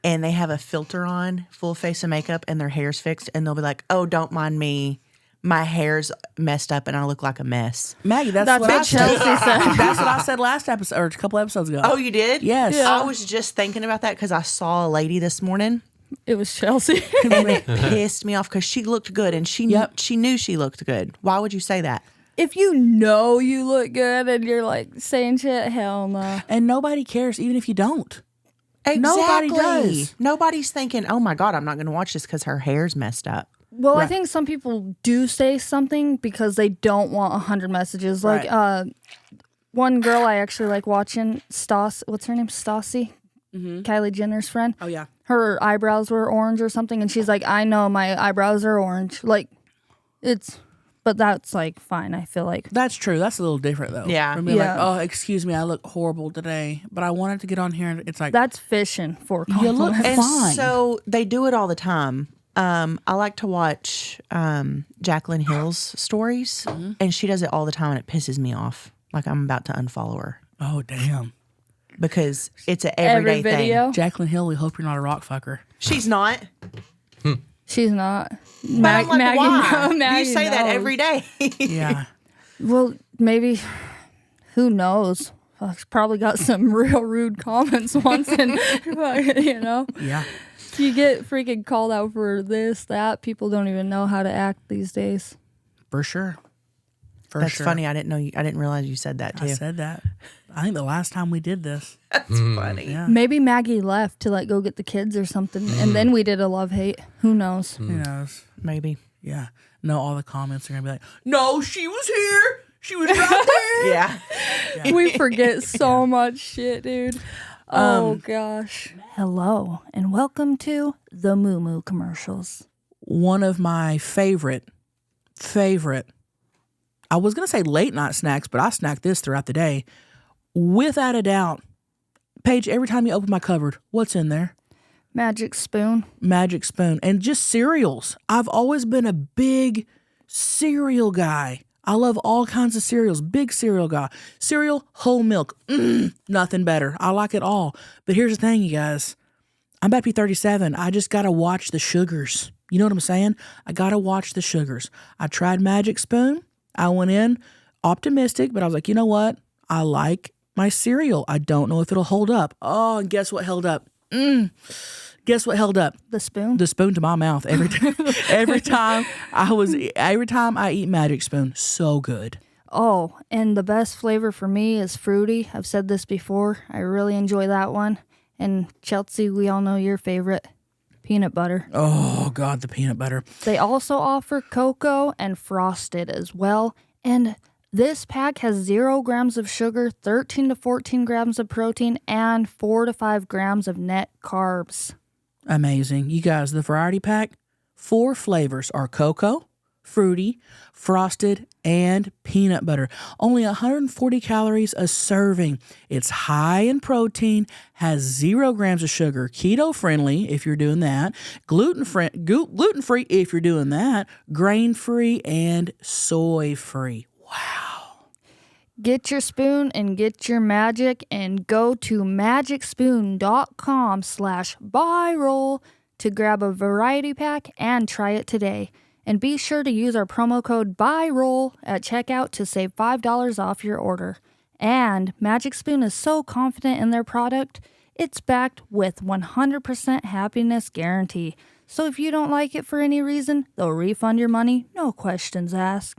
and they have a filter on, full face of makeup, and their hair's fixed, and they'll be like, "Oh, don't mind me. My hair's messed up and I look like a mess." Maggie, that's That's what I what said. Chelsea said. That's what I said last episode or a couple episodes ago. Oh, you did? Yes. Yeah. I was just thinking about that because I saw a lady this morning it was Chelsea. and it pissed me off because she looked good and she Yep. she knew she looked good. Why would you say that? If you know you look good and you're like saying shit, hell no. And nobody cares, even if you don't. Exactly. Nobody does. Nobody's thinking, "Oh my God, I'm not going to watch this because her hair's messed up." Well, I Right. think some people do say something because they don't want 100 messages. Like, one girl I actually like watching, what's her name? Stassi? Kylie Jenner's friend. Oh yeah. Her eyebrows were orange or something, and she's like, I know my eyebrows are orange. Like, but that's like fine, I feel like. That's true. That's a little different though. Yeah. From being like, Yeah. oh, excuse me, I look horrible today, but I wanted to get on here, and it's like, That's fishing for you look compliments. And fine. so they do it all the time. I like to watch Jaclyn Hill's stories, and she does it all the time, and it pisses me off. Like I'm about to unfollow her oh damn, because it's an everyday Every video. Jaclyn Hill. We hope you're not a rock fucker. thing. She's not. She's not. But I'm like, Maggie, why? Maggie You say that knows. every day. Yeah. Well, maybe. Who knows? Fuck's probably got some real rude comments once, and you know, Yeah. you get freaking called out for this, that. People don't even know how to act these days. For sure. For That's sure. funny. I didn't realize you said that too. I said that. I think the last time we did this. That's funny. Yeah. Maybe Maggie left to like go get the kids or something, and then we did a love hate. Who knows? Who knows? Maybe. Yeah. No, all the comments are gonna be like, no, she was here. She was right there. Yeah. We forget so much shit, dude. Oh gosh. Hello and welcome to the Moo Moo commercials. One of my favorite, I was gonna say late night snacks, but I snack this throughout the day. Without a doubt. Paige, every time you open my cupboard, what's in there? Magic spoon. Magic spoon. And just cereals. I've always been a big cereal guy. I love all kinds of cereals. Big cereal guy. Cereal, whole milk. Nothing better. I like it all. But here's the thing, you guys. I'm about to be 37. I just got to watch the sugars. You know what I'm saying? I got to watch the sugars. I tried Magic Spoon. I went in optimistic, but I was like, you know what? I like my cereal. I don't know if it'll hold up. Oh, and guess what held up? Guess what held up? The spoon? The spoon to my mouth every time. every time I eat Magic Spoon. So good. Oh, and the best flavor for me is fruity. I've said this before. I really enjoy that one. And Chelsea, we all know your favorite, peanut butter. Oh, God, the peanut butter. They also offer cocoa and frosted as well. And this pack has 0 grams of sugar, 13 to 14 grams of protein, and 4 to 5 grams of net carbs. Amazing. You guys, the variety pack, 4 flavors are cocoa, fruity, frosted, and peanut butter. Only 140 calories a serving. It's high in protein, has 0 grams of sugar, keto friendly if you're doing that, gluten free if you're doing that, grain free, and soy free. Wow. Get your spoon and get your magic and go to magicspoon.com/buy-roll to grab a variety pack and try it today. And be sure to use our promo code BUYROLL at checkout to save $5 off your order. And Magic Spoon is so confident in their product, it's backed with 100% happiness guarantee. So if you don't like it for any reason, they'll refund your money, no questions asked.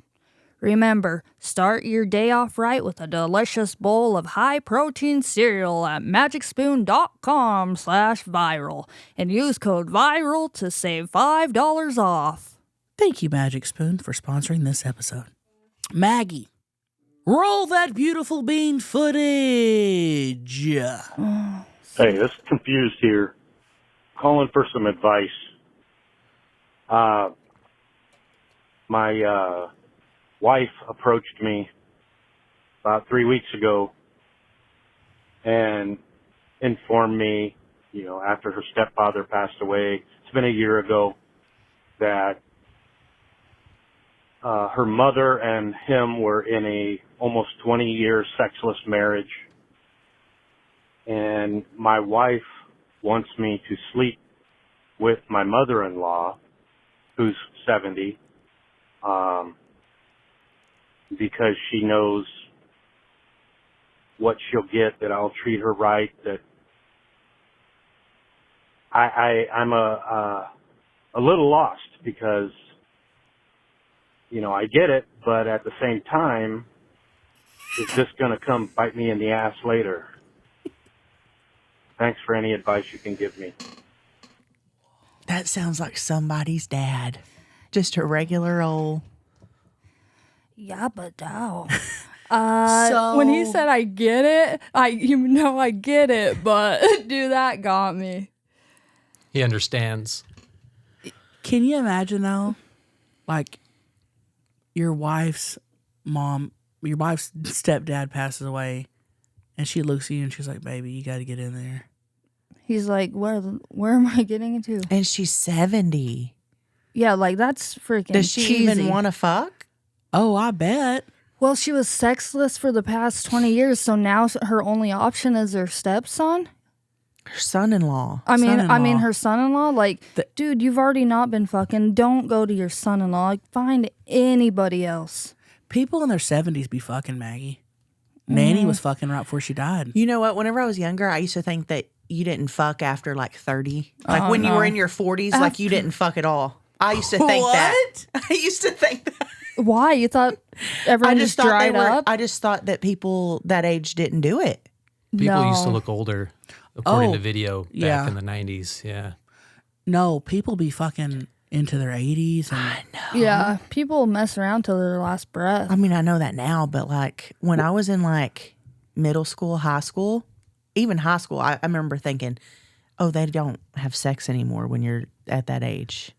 Remember, start your day off right with a delicious bowl of high-protein cereal at magicspoon.com/viral and use code VIRAL to save $5 off. Thank you, Magic Spoon, for sponsoring this episode. Maggie, roll that beautiful bean footage. Hey, this is Confused here. Calling for some advice. My wife approached me about 3 weeks ago and informed me, after her stepfather passed away, it's been a year ago, that her mother and him were in a almost 20-year sexless marriage. And my wife wants me to sleep with my mother-in-law, who's 70, because she knows what she'll get, that I'll treat her right, that I'm a little lost because, I get it, but at the same time, is this going to come bite me in the ass later? Thanks for any advice you can give me. That sounds like somebody's dad. Just a regular old. Yabba-dow. So- When he said, I get it, I get it, but dude, that got me. He understands. Can you imagine, though, like, your wife's stepdad passes away, and she looks at you and she's like, baby, you got to get in there. He's like, where am I getting into? And she's 70. Yeah, like, that's freaking Does she cheesy. even want to fuck? Oh, I bet. Well, she was sexless for the past 20 years, so now her only option is her stepson. Her son-in-law. I mean, Son-in-law. her son-in-law. Like, dude, you've already not been fucking. Don't go to your son-in-law. Like, find anybody else. People in their 70s be fucking, Maggie. Nanny was fucking right before she died. You know what? Whenever I was younger, I used to think that you didn't fuck after like 30. Like when you were in your 40s, like you didn't fuck at all. I used to think that. I used to think that. Why? You thought everyone just dried up? I just thought that people that age didn't do it. People used to No. look older, according Oh, to video back yeah. in the 90s. Yeah. No, people be fucking into their 80s. And Yeah, people mess around till their last breath. I mean, I know that now, but like when I was in like middle school, high school, even high school, I remember thinking, oh, they don't have sex anymore when you're at that age.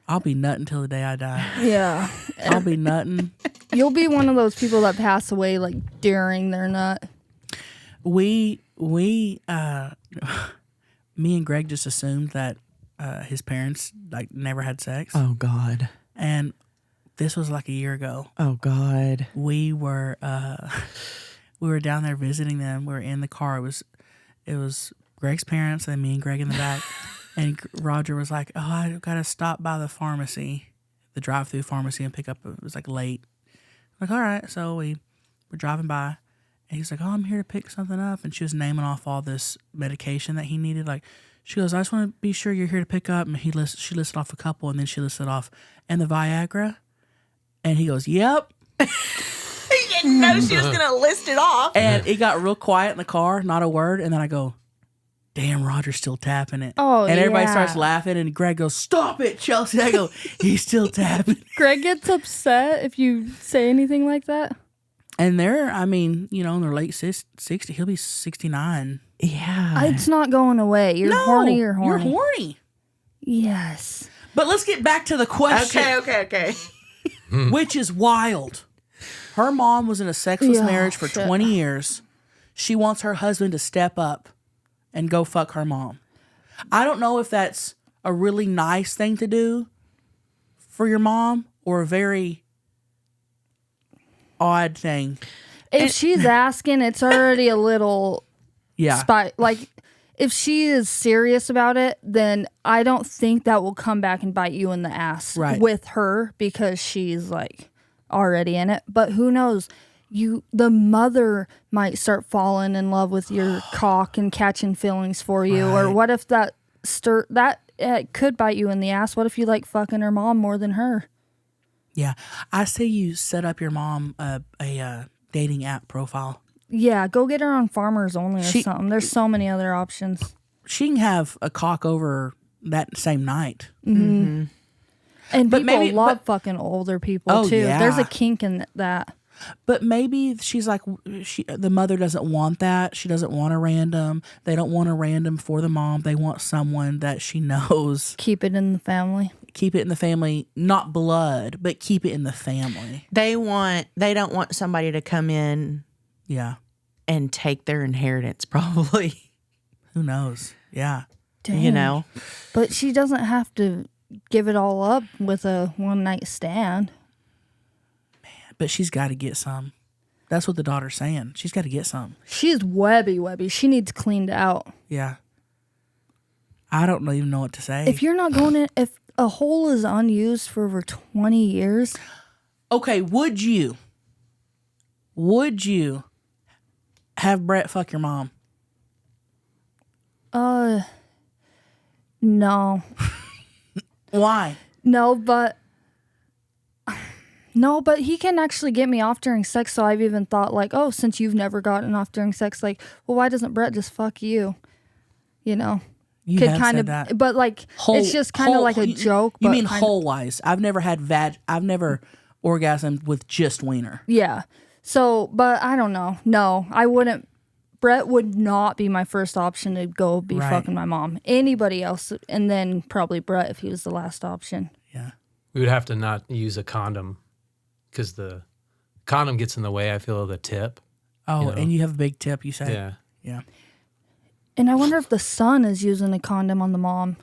I'll be nutting till the day I die. Yeah. I'll be nutting. You'll be one of those people that pass away like during their nut. Me and Greg just assumed that his parents like never had sex. Oh God. And this was like a year ago. Oh God. We were down there visiting them. We were in the car. It was Greg's parents and me and Greg in the back. And Roger was like, "Oh, I got to stop by the pharmacy, the drive-through pharmacy, and pick up." It was like late. I'm like, all right. So we're driving by, and he's like, "Oh, I'm here to pick something up." And she was naming off all this medication that he needed. Like, she goes, "I just want to be sure you're here to pick up." And she listed off a couple, and then she listed off, "And the Viagra." And he goes, "Yep." He didn't know she was gonna list it off. And it got real quiet in the car, not a word. And then I go, "Damn, Roger's still tapping it." Oh, and everybody yeah. starts laughing, and Greg goes, "Stop it, Chelsea." I go, "He's still tapping." Greg gets upset if you say anything like that. And they're, I mean, you know, in their late 60, he'll be 69. Yeah. It's not going away. You're horny. You're horny. You're horny. Yes. But let's get back to the question, Okay. which is wild. Her mom was in a sexless Yeah, marriage for shit. 20 years. She wants her husband to step up and go fuck her mom. I don't know if that's a really nice thing to do for your mom or a very odd thing. If she's asking, it's already a little Yeah. like, if she is serious about it, then I don't think that will come back and bite you in the ass Right. with her because she's like already in it. But who knows? The mother might start falling in love with your cock and catching feelings for you. Or what if that could bite you in the ass? What if you like fucking her mom more than her? Yeah. I say you set up your mom a dating app profile. Yeah, go get her on Farmers Only or something. There's so many other options. She can have a cock over that same night. And But people love fucking older people Oh, too. yeah. There's a kink in that. But maybe she's like, the mother doesn't want that. She doesn't want a random. They don't want a random for the mom. They want someone that she knows. Keep it in the family. Keep it in the family, not blood, but keep it in the family. They don't want somebody to come in Yeah. and take their inheritance, probably. Who knows? Yeah. Dang. You know? But she doesn't have to give it all up with a one night stand. But she's got to get some. That's what the daughter's saying. She's got to get some. She's webby. She needs cleaned out. Yeah. I don't even know what to say. If you're not going in, if a hole is unused for over 20 years. Okay, would you have Brett fuck your mom? No. Why? No, but he can actually get me off during sex. So I've even thought like, oh, since you've never gotten off during sex, like, well, why doesn't Brett just fuck you? You know, You could have kind said of, that. but like, it's just kind of like a joke. You but mean kind hole wise? I've never had I've never orgasmed with just wiener. Yeah. So, but I don't know. No, I wouldn't. Brett would not be my first option to go be Right. fucking my mom. Anybody else, and then probably Brett if he was the last option. Yeah. We would have to not use a condom because the condom gets in the way, I feel, of the tip. Oh, You know? and you have a big tip, you say? Yeah. Yeah. And I wonder if the son is using a condom on the mom.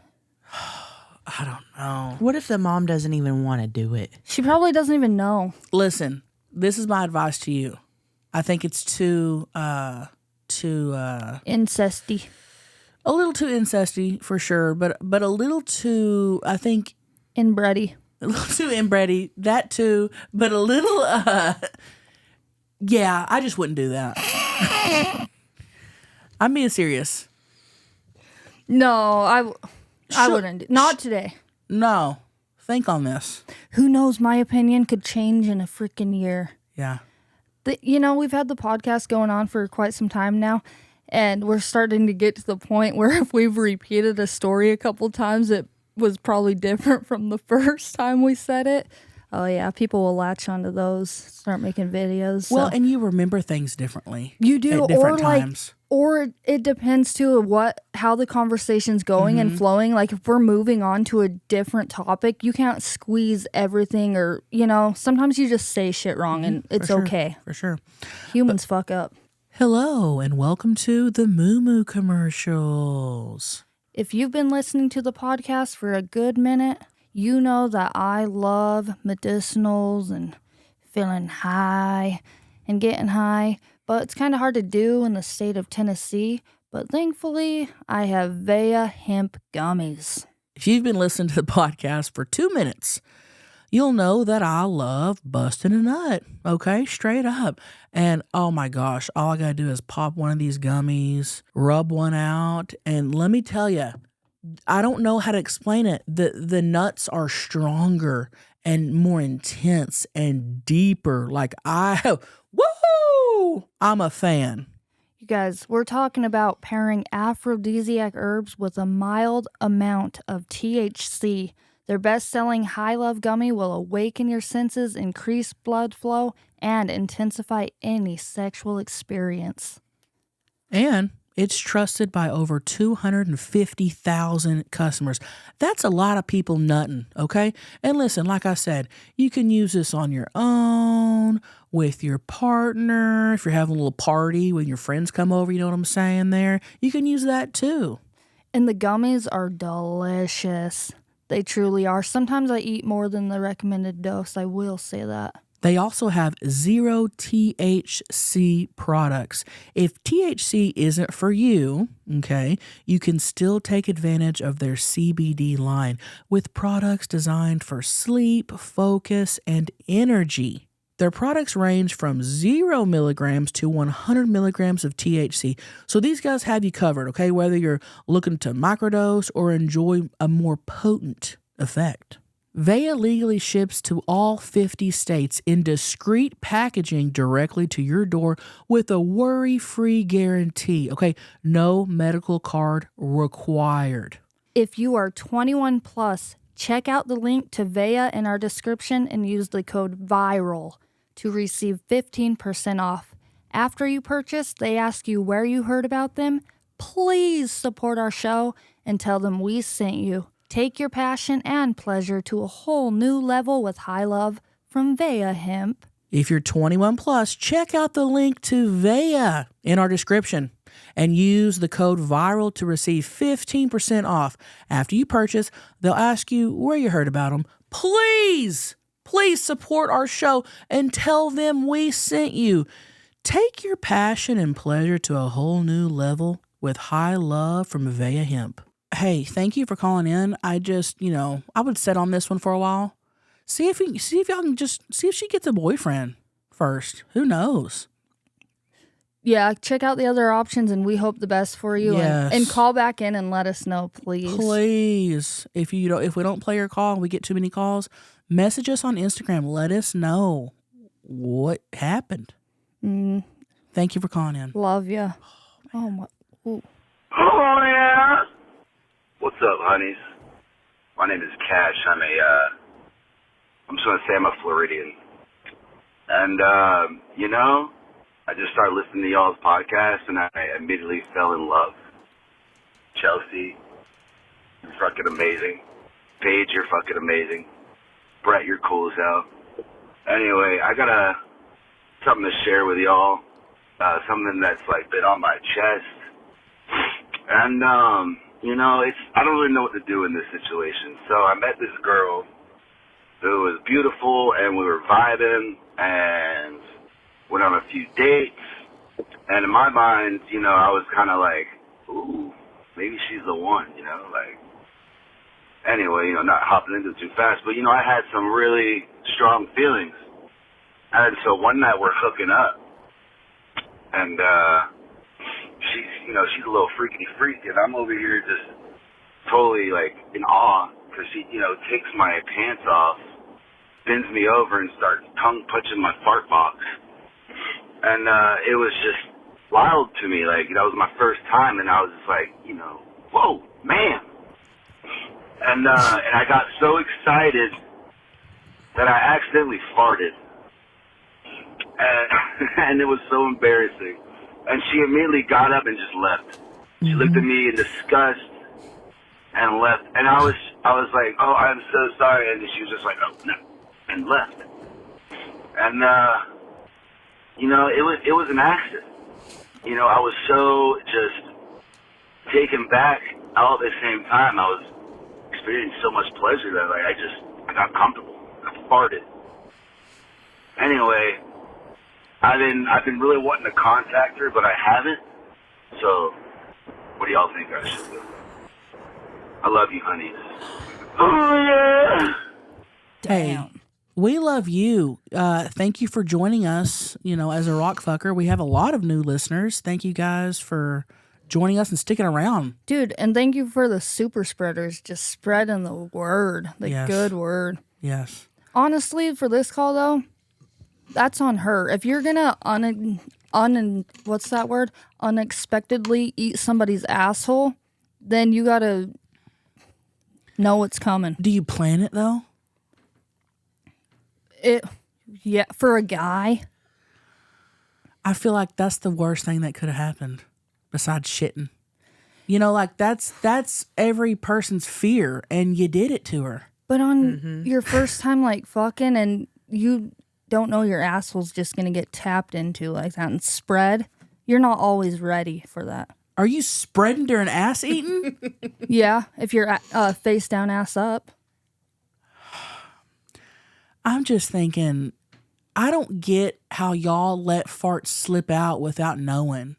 I don't know. What if the mom doesn't even want to do it? She probably doesn't even know. Listen, this is my advice to you. I think it's too Incesty. a little too incesty for sure, but a little too, I think, Inbreedy. a little too inbreedy, that too, but a little yeah, I just wouldn't do that. I'm being serious. No, I Sure. wouldn't. Not today. No. Think on this. Who knows? My opinion could change in a freaking year. Yeah. We've had the podcast going on for quite some time now, and we're starting to get to the point where if we've repeated a story a couple times, it was probably different from the first time we said it. Oh yeah, people will latch onto those, start making videos. Well, so. and you remember things differently. You do, at different or times. or it depends too how the conversation's going and flowing. Like if we're moving on to a different topic, you can't squeeze everything, or sometimes you just say shit wrong and it's For sure. okay. For sure. Humans fuck up. Hello, and welcome to the Moo Moo commercials. If you've been listening to the podcast for a good minute, you know that I love medicinals and feeling high and getting high, but it's kind of hard to do in the state of Tennessee. But thankfully, I have Vea hemp gummies. If you've been listening to the podcast for 2 minutes, you'll know that I love busting a nut, okay? Straight up. And oh my gosh, all I gotta do is pop one of these gummies, rub one out, and let me tell you, I don't know how to explain it. The nuts are stronger and more intense and deeper. Like woohoo! I'm a fan. You guys, we're talking about pairing aphrodisiac herbs with a mild amount of THC. Their best-selling High Love gummy will awaken your senses, increase blood flow, and intensify any sexual experience. And it's trusted by over 250,000 customers. That's a lot of people nutting, okay? And listen, like I said, you can use this on your own, with your partner, if you're having a little party when your friends come over, you know what I'm saying there? You can use that too. And the gummies are delicious. They truly are. Sometimes I eat more than the recommended dose, I will say that. They also have 0 THC products. If THC isn't for you, okay, you can still take advantage of their CBD line with products designed for sleep, focus, and energy. Their products range from 0 milligrams to 100 milligrams of THC. So these guys have you covered, okay, whether you're looking to microdose or enjoy a more potent effect. Vea legally ships to all 50 states in discreet packaging directly to your door with a worry-free guarantee. Okay, no medical card required. If you are 21 plus, check out the link to Vea in our description and use the code VIRAL to receive 15% off. After you purchase, they ask you where you heard about them. Please support our show and tell them we sent you. Take your passion and pleasure to a whole new level with High Love from Vea Hemp. If you're 21 plus, check out the link to Vea in our description and use the code VIRAL to receive 15% off. After you purchase, they'll ask you where you heard about them. Please support our show and tell them we sent you. Take your passion and pleasure to a whole new level with High Love from Vea Hemp. Hey, thank you for calling in. I just, I would sit on this one for a while. See if y'all can just see if she gets a boyfriend first. Who knows? Yeah, check out the other options, and we hope the best for you. Yes. And call back in and let us know, please. Please, if we don't play your call and we get too many calls, message us on Instagram. Let us know what happened. Thank you for calling in. Love ya. Oh my. Ooh. Oh yeah. What's up, honeys? My name is Cash. I'm just gonna say I'm a Floridian, and I just started listening to y'all's podcast, and I immediately fell in love. Chelsea, you're fucking amazing. Paige, you're fucking amazing. Brett, you're cool as hell. Anyway, I got something to share with y'all. Something that's like been on my chest, and I don't really know what to do in this situation. So I met this girl who was beautiful, and we were vibing, and went on a few dates. And in my mind, I was kind of like, ooh, maybe she's the one, Anyway, not hopping into it too fast, but, I had some really strong feelings. And so one night we're hooking up, and she's a little freaky freak, and I'm over here just totally, in awe, because she, takes my pants off, bends me over, and starts tongue-punching my fart box. And it was just wild to me. That was my first time, and I was just like, whoa, man. And I got so excited that I accidentally farted. And it was so embarrassing. And she immediately got up and just left. She looked at me in disgust and left. And I was like, oh, I'm so sorry. And she was just like, oh, no, and left. And, it was an accident. I was so just taken back all at the same time. I was experiencing so much pleasure that I got comfortable. I farted. Anyway, I've been really wanting to contact her, but I haven't. So What do y'all think I should do? I love you, honeys. Oh, yeah. Hey, we love you. Thank you for joining us, as a rock fucker. We have a lot of new listeners. Thank you guys for joining us and sticking around. Dude, and thank you for the super spreaders just spreading the word, the good word. Yes. Honestly, for this call, though, that's on her. If you're going to what's that word? Unexpectedly eat somebody's asshole, then you got to know what's coming. Do you plan it, though? Yeah, for a guy. I feel like that's the worst thing that could have happened besides shitting. That's every person's fear, and you did it to her. But on your first time, fucking, and you don't know your asshole's just going to get tapped into like that and spread, you're not always ready for that. Are you spreading during ass eating? Yeah, if you're face down, ass up. I'm just thinking, I don't get how y'all let farts slip out without knowing.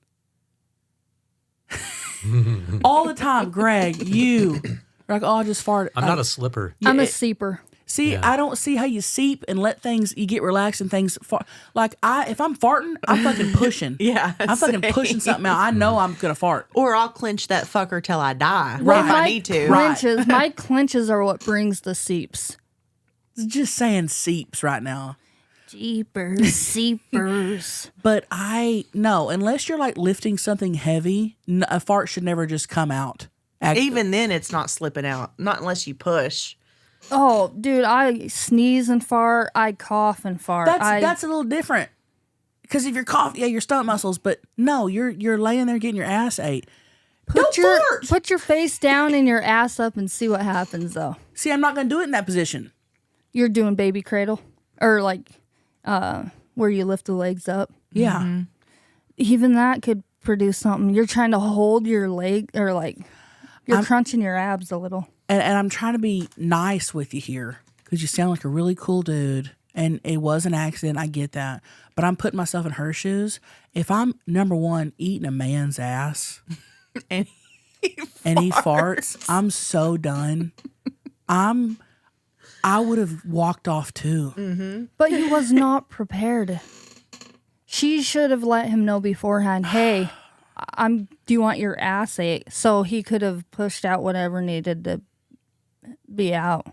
All the time, Greg, you're like, oh, I just farted. I'm not a slipper. I'm a seeper. See, I don't see how you seep and let things, you get relaxed and things fart. Like, if I'm farting, I'm fucking pushing. Yeah, I'm fucking pushing something out. I know I'm going to fart. Or I'll clench that fucker till I die if Well, I need to. My clenches are what brings the seeps. Just saying seeps right now. Jeepers, seepers. But no, unless you're like lifting something heavy, a fart should never just come out. Even then, it's not slipping out. Not unless you push. Oh, dude, I sneeze and fart. I cough and fart. That's a little different. Because if you're coughing, your stomach muscles. But no, you're laying there getting your ass ate. Put your face down and your ass up and see what happens, though. See, I'm not going to do it in that position. You're doing baby cradle, or where you lift the legs up. Yeah. Mm-hmm. Even that could produce something. You're trying to hold your leg, or you're crunching your abs a little. And I'm trying to be nice with you here because you sound like a really cool dude. And it was an accident. I get that. But I'm putting myself in her shoes. If I'm, number one, eating a man's ass and he farts, I'm so done. I would have walked off too. Mm-hmm. But he was not prepared. She should have let him know beforehand, hey, do you want your ass ate? So he could have pushed out whatever needed to be out.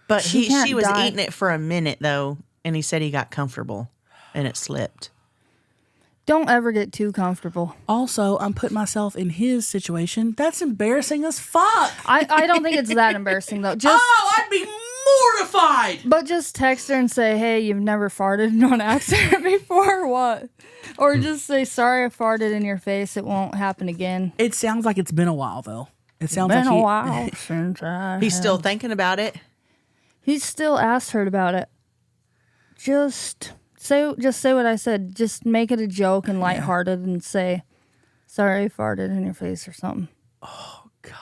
But she was eating it for a minute, though, and he said he got comfortable, and it slipped. Don't ever get too comfortable. Also, I'm putting myself in his situation. That's embarrassing as fuck. I don't think it's that embarrassing, though. I'd be mortified. But just text her and say, hey, you've never farted on accident before, or what? Or just say, sorry I farted in your face. It won't happen again. It sounds like it's been a while, though. It sounds been like a while since I He's still thinking about it. He still asked her about it. Just say what I said. Just make it a joke and lighthearted and say, sorry I farted in your face or something. Oh, God.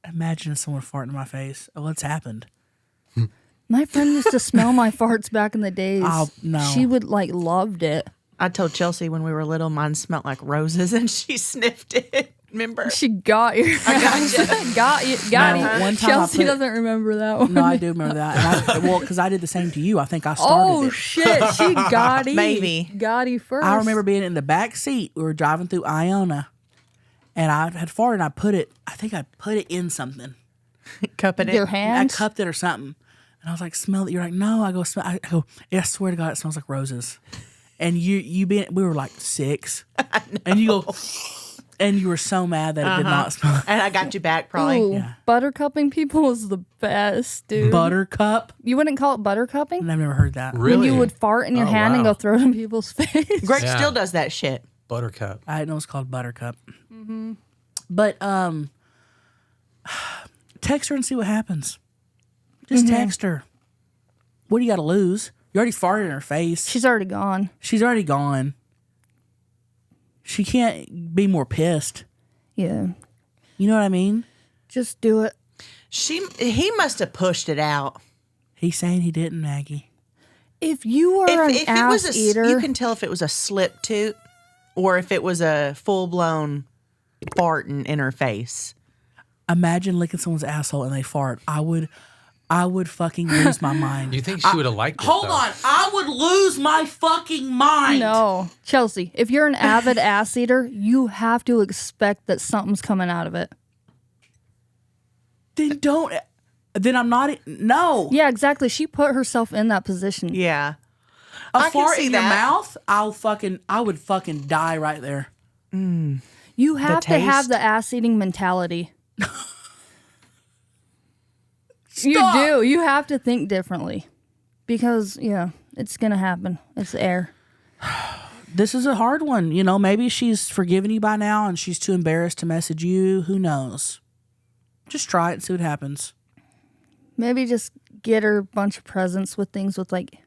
Imagine if someone farted in my face. Oh, what's happened? My friend used to smell my farts back in the days. Oh, no. She would loved it. I told Chelsea when we were little, mine smelled like roses, and she sniffed it. Remember? She got you. got you. One time Chelsea doesn't remember that one. No, I do remember that. And because I did the same to you. I think I started it. Oh, shit. She got you. Maybe. Got you first. I remember being in the back seat. We were driving through Iona, and I had farted, and I think I put it in something. Cupping it? Your hands? I cupped it or something. And I was like, smell it. You're like, no. I go, yeah, I swear to God, it smells like roses. And we were like 6. And you go, and you were so mad that it did not smell. And I got you back, probably. Ooh, buttercupping people is the best, dude. Buttercup? You wouldn't call it buttercupping? I've never heard that. Really? When you would fart in your hand and go throw it in people's face. Greg still does that shit. Buttercup. I know it's called buttercup. Mm-hmm. But text her and see what happens. Just text her. What do you got to lose? You already farted in her face. She's already gone. She's already gone. She can't be more pissed. Yeah. You know what I mean? Just do it. He must have pushed it out. He's saying he didn't, Maggie. If you are an ass eater, you can tell if it was a slip toot or if it was a full blown farting in her face. Imagine licking someone's asshole and they fart. I would fucking lose my mind. You think she would have liked it? Hold though. on. I would lose my fucking mind. No, Chelsea, if you're an avid ass eater, you have to expect that something's coming out of it. Then I'm not. No. Yeah, exactly. She put herself in that position. Yeah. A I can fart see in your that. mouth, I would fucking die right there. You have to have taste. the ass eating mentality. You Stop. do. You have to think differently because, yeah, it's going to happen. It's air. This is a hard one. You know, maybe she's forgiven you by now and she's too embarrassed to message you. Who knows? Just try it and see what happens. Maybe just get her a bunch of presents with things with like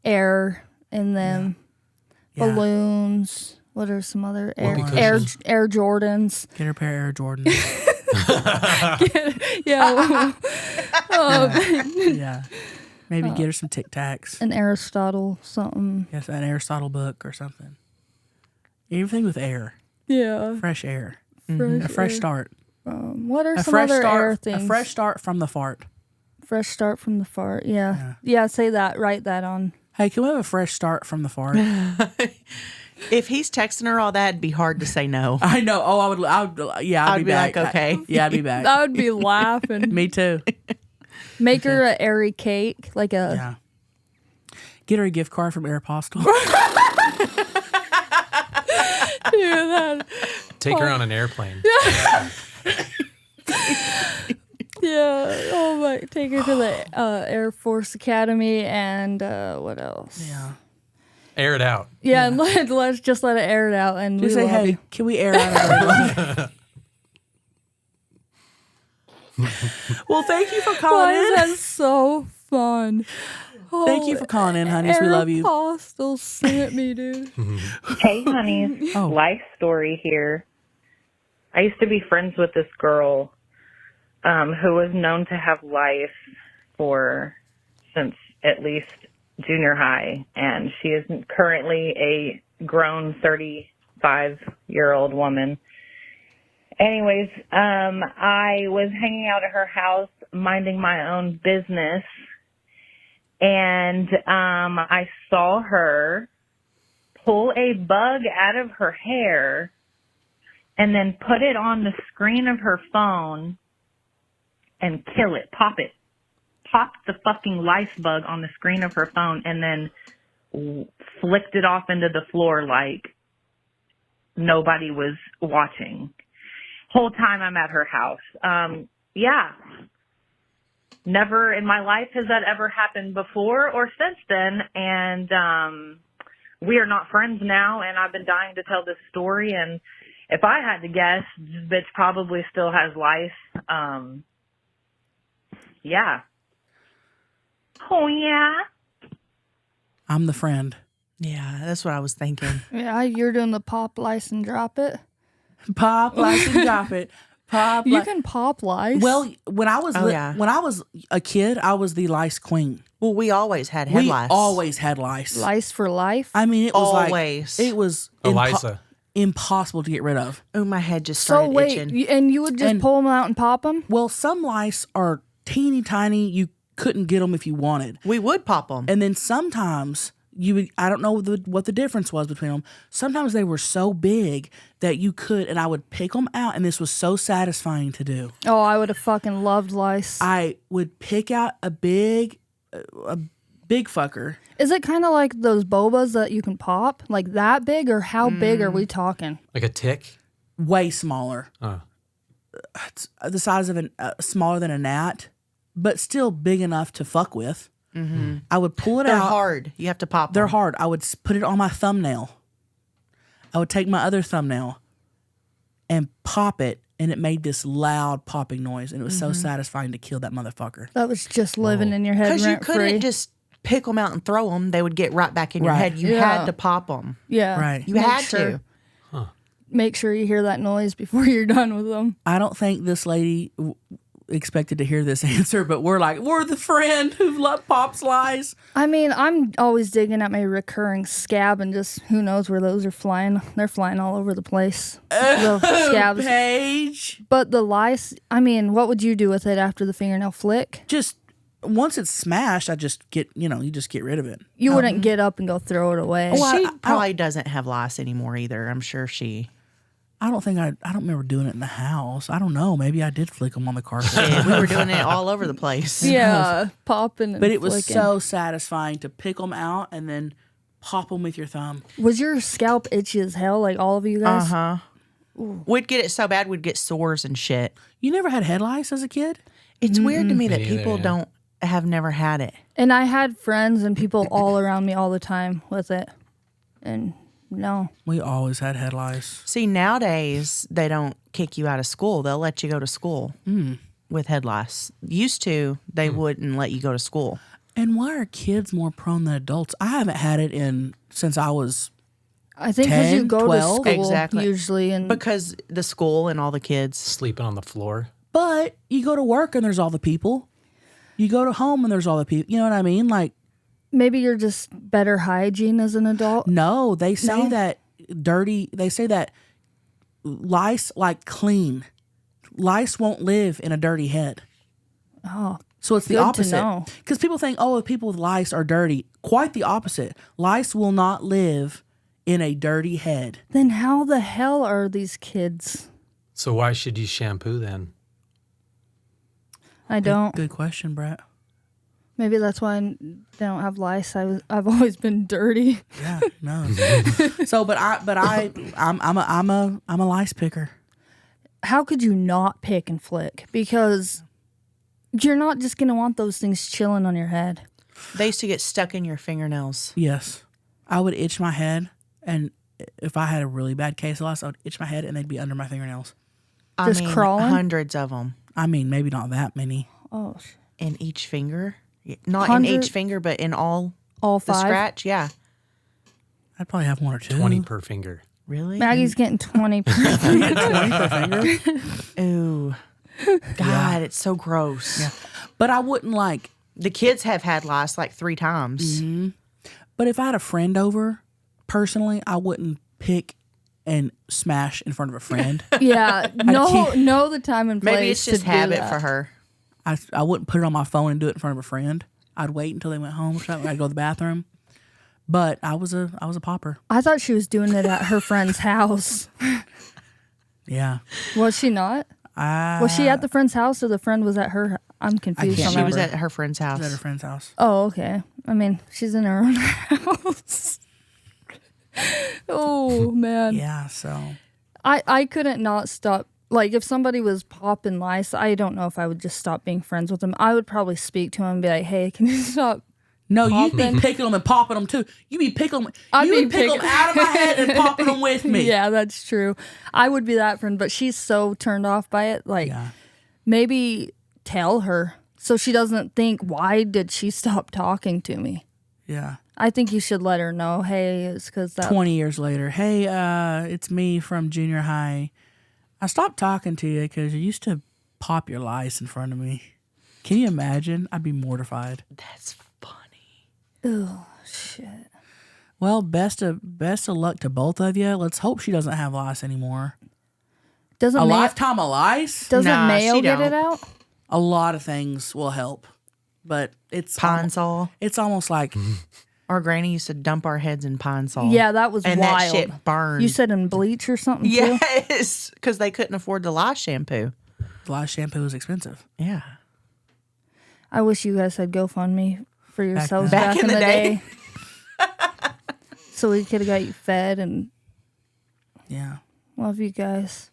air in them, Yeah. balloons. What are some other air cushions. Air Jordans? Get her a pair of Air Jordans. Yeah, Yeah. Maybe get her some Tic Tacs. an Aristotle something. Yes, an Aristotle book or something. Everything with air. Yeah, Fresh air. fresh A fresh air. start. What are A some fresh other air start. things? A fresh start from the fart. Fresh start from the fart. Yeah. Say that. Write that on. Hey, can we have a fresh start from the fart? If he's texting her all that, it'd be hard to say no. I know. Oh, I would. Yeah, I'd I'd be be back. like, okay. Yeah, I'd be back. I would be laughing. Me too. Make her an airy cake, like a. Yeah. Get her a gift card from Aeropostale. Take her on an airplane. Yeah. Oh my! Take her to the Air Force Academy and what else? Yeah. Air it out. Yeah, and let's just let it air it out, and Just we say, love hey, you. can we air out our Well, thank you for Why calling is in. that so fun? Thank you for calling in, honeys. We love you. Apostle sent me, dude. Hey, honeys. Oh. Life story here. I used to be friends with this girl who was known to have lice since at least junior high, and she is currently a grown 35-year-old woman. Anyways, I was hanging out at her house minding my own business, and I saw her pull a bug out of her hair and then put it on the screen of her phone and kill it, pop the fucking lice bug on the screen of her phone and then flicked it off into the floor like nobody was watching. Whole time I'm at her house. Yeah. Never in my life has that ever happened before or since then. And we are not friends now, and I've been dying to tell this story. And if I had to guess, this bitch probably still has lice. Yeah. Oh, yeah. I'm the friend. Yeah, that's what I was thinking. Yeah, you're doing the pop lice and drop it. Pop, lice, and drop it. Pop, You can pop lice. Well, when I was yeah. when I was a kid, I was the lice queen. Well, we always had head We lice. always had lice. lice for life. I mean, it was Always. like it was Eliza. impossible to get rid of. Oh, my head just So started wait, itching. and you would just And- pull them out and pop them? Well, some lice are teeny tiny. You couldn't get them if you wanted. We would pop them. And then sometimes you would, I don't know what the difference was between them. Sometimes they were so big that you could, and I would pick them out, and this was so satisfying to do. Oh, I would have fucking loved lice. I would pick out a big fucker. Is it kind of like those bobas that you can pop? Like that big, or how big are we talking? Like a tick? Way smaller. It's the size of smaller than a gnat, but still big enough to fuck with. Mm-hmm. I would pull it They're out. hard. You have to pop They're them. hard. I would put it on my thumbnail. I would take my other thumbnail and pop it, and it made this loud popping noise, and it was so satisfying to kill that motherfucker. That was just living in your head Because you rent couldn't free. just pick them out and throw them. They would get right back in your Right. head. You Yeah. had to pop them. Yeah. Right. You Make had sure- to. Make sure you hear that noise before you're done with them. I don't think this lady expected to hear this answer, but we're the friend who pops lice. I mean, I'm always digging at my recurring scab, and just who knows where those are flying. They're flying all over the place. The scabs. Paige. But the lice, I mean, what would you do with it after the fingernail flick? Just once it's smashed, I just get, you just get rid of it. You wouldn't get up and go throw it away. Well, She probably doesn't have lice anymore either. I'm sure she. I don't remember doing it in the house. I don't know. Maybe I did flick them on the carpet. Yeah, we were doing it all over the place. Yeah, popping and But it was flicking. so satisfying to pick them out and then pop them with your thumb. Was your scalp itchy as hell, like all of you guys? Uh-huh. We'd get it so bad we'd get sores and shit. You never had head lice as a kid? It's weird to me that Me neither, people yeah. have never had it. And I had friends and people all around me all the time with it. And no. We always had head lice. See, nowadays, they don't kick you out of school. They'll let you go to school with head lice. Used to, they wouldn't let you go to school. And why are kids more prone than adults? I haven't had it since I was I think because you 10, go 12? to school Exactly. usually. And Because the school and all the kids. Sleeping on the floor. But you go to work and there's all the people. You go to home and there's all the people. You know what I mean? Like, maybe you're just better hygiene as an adult. no, they say that lice like clean. Lice won't live in a dirty head. Oh, So it's the Good to opposite. know. Because people think, oh, people with lice are dirty. Quite the opposite. Lice will not live in a dirty head. then how the hell are these kids? So why should you shampoo then? I don't. Good question, Brett. Maybe that's why they don't have lice. I've always been dirty. Yeah, no. So, I'm a lice picker. How could you not pick and flick? Because you're not just gonna want those things chilling on your head. They used to get stuck in your fingernails. Yes, I would itch my head, and if I had a really bad case of lice, I would itch my head, and they'd be under my fingernails. Just crawling? Hundreds of them. I mean, maybe not that many. Oh, In each finger? Not in 100 each finger, but in all all the five. scratch? Yeah. I'd probably have one or two. 20 per finger. Really? Maggie's getting 20. 20 per finger. Ooh. God, it's so gross. Yeah. But I wouldn't like. The kids have had lice like 3 times. Mm-hmm. But if I had a friend over, personally, I wouldn't pick and smash in front of a friend. Yeah, know the time and place. Maybe it's just to do habit that. for her. I wouldn't put it on my phone and do it in front of a friend. I'd wait until they went home. I'd go to the bathroom. But I was a popper. I thought she was doing it at her friend's house. Yeah. Was she not? Was she at the friend's house or the friend was at her? I'm confused. can't on She that. was at her friend's I was house. at her friend's house. Oh, okay. I mean, she's in her own house. Oh man. Yeah. So I couldn't not stop. Like, if somebody was popping lice, I don't know if I would just stop being friends with them. I would probably speak to him and be like, hey, can you stop? no, you'd Popping. be picking them and popping them too. You'd be picking them. I'd You be would pick them picking- out of my head and popping them with me. Yeah, that's true. I would be that friend, but she's so turned off by it. Like, Yeah. maybe tell her so she doesn't think, why did she stop talking to me? Yeah. I think you should let her know, hey, it's because that. 20 years later, hey, it's me from junior high. I stopped talking to you because you used to pop your lice in front of me. Can you imagine? I'd be mortified. That's funny. Oh, shit. Well, best of luck to both of you. Let's hope she doesn't have lice anymore. Doesn't A Mayo, lifetime of lice? doesn't Nah, Mayo she get it don't. out? A lot of things will help, but it's Pine Sol. It's almost like Our granny used to dump our heads in Pine Sol. Yeah, that was and wild. that shit burned. You said in bleach or something too? yes, because they couldn't afford the lice shampoo. lice shampoo is expensive. Yeah. I wish you guys had GoFundMe for yourselves then. back in the day. So we could have got you fed, and Yeah, love you guys.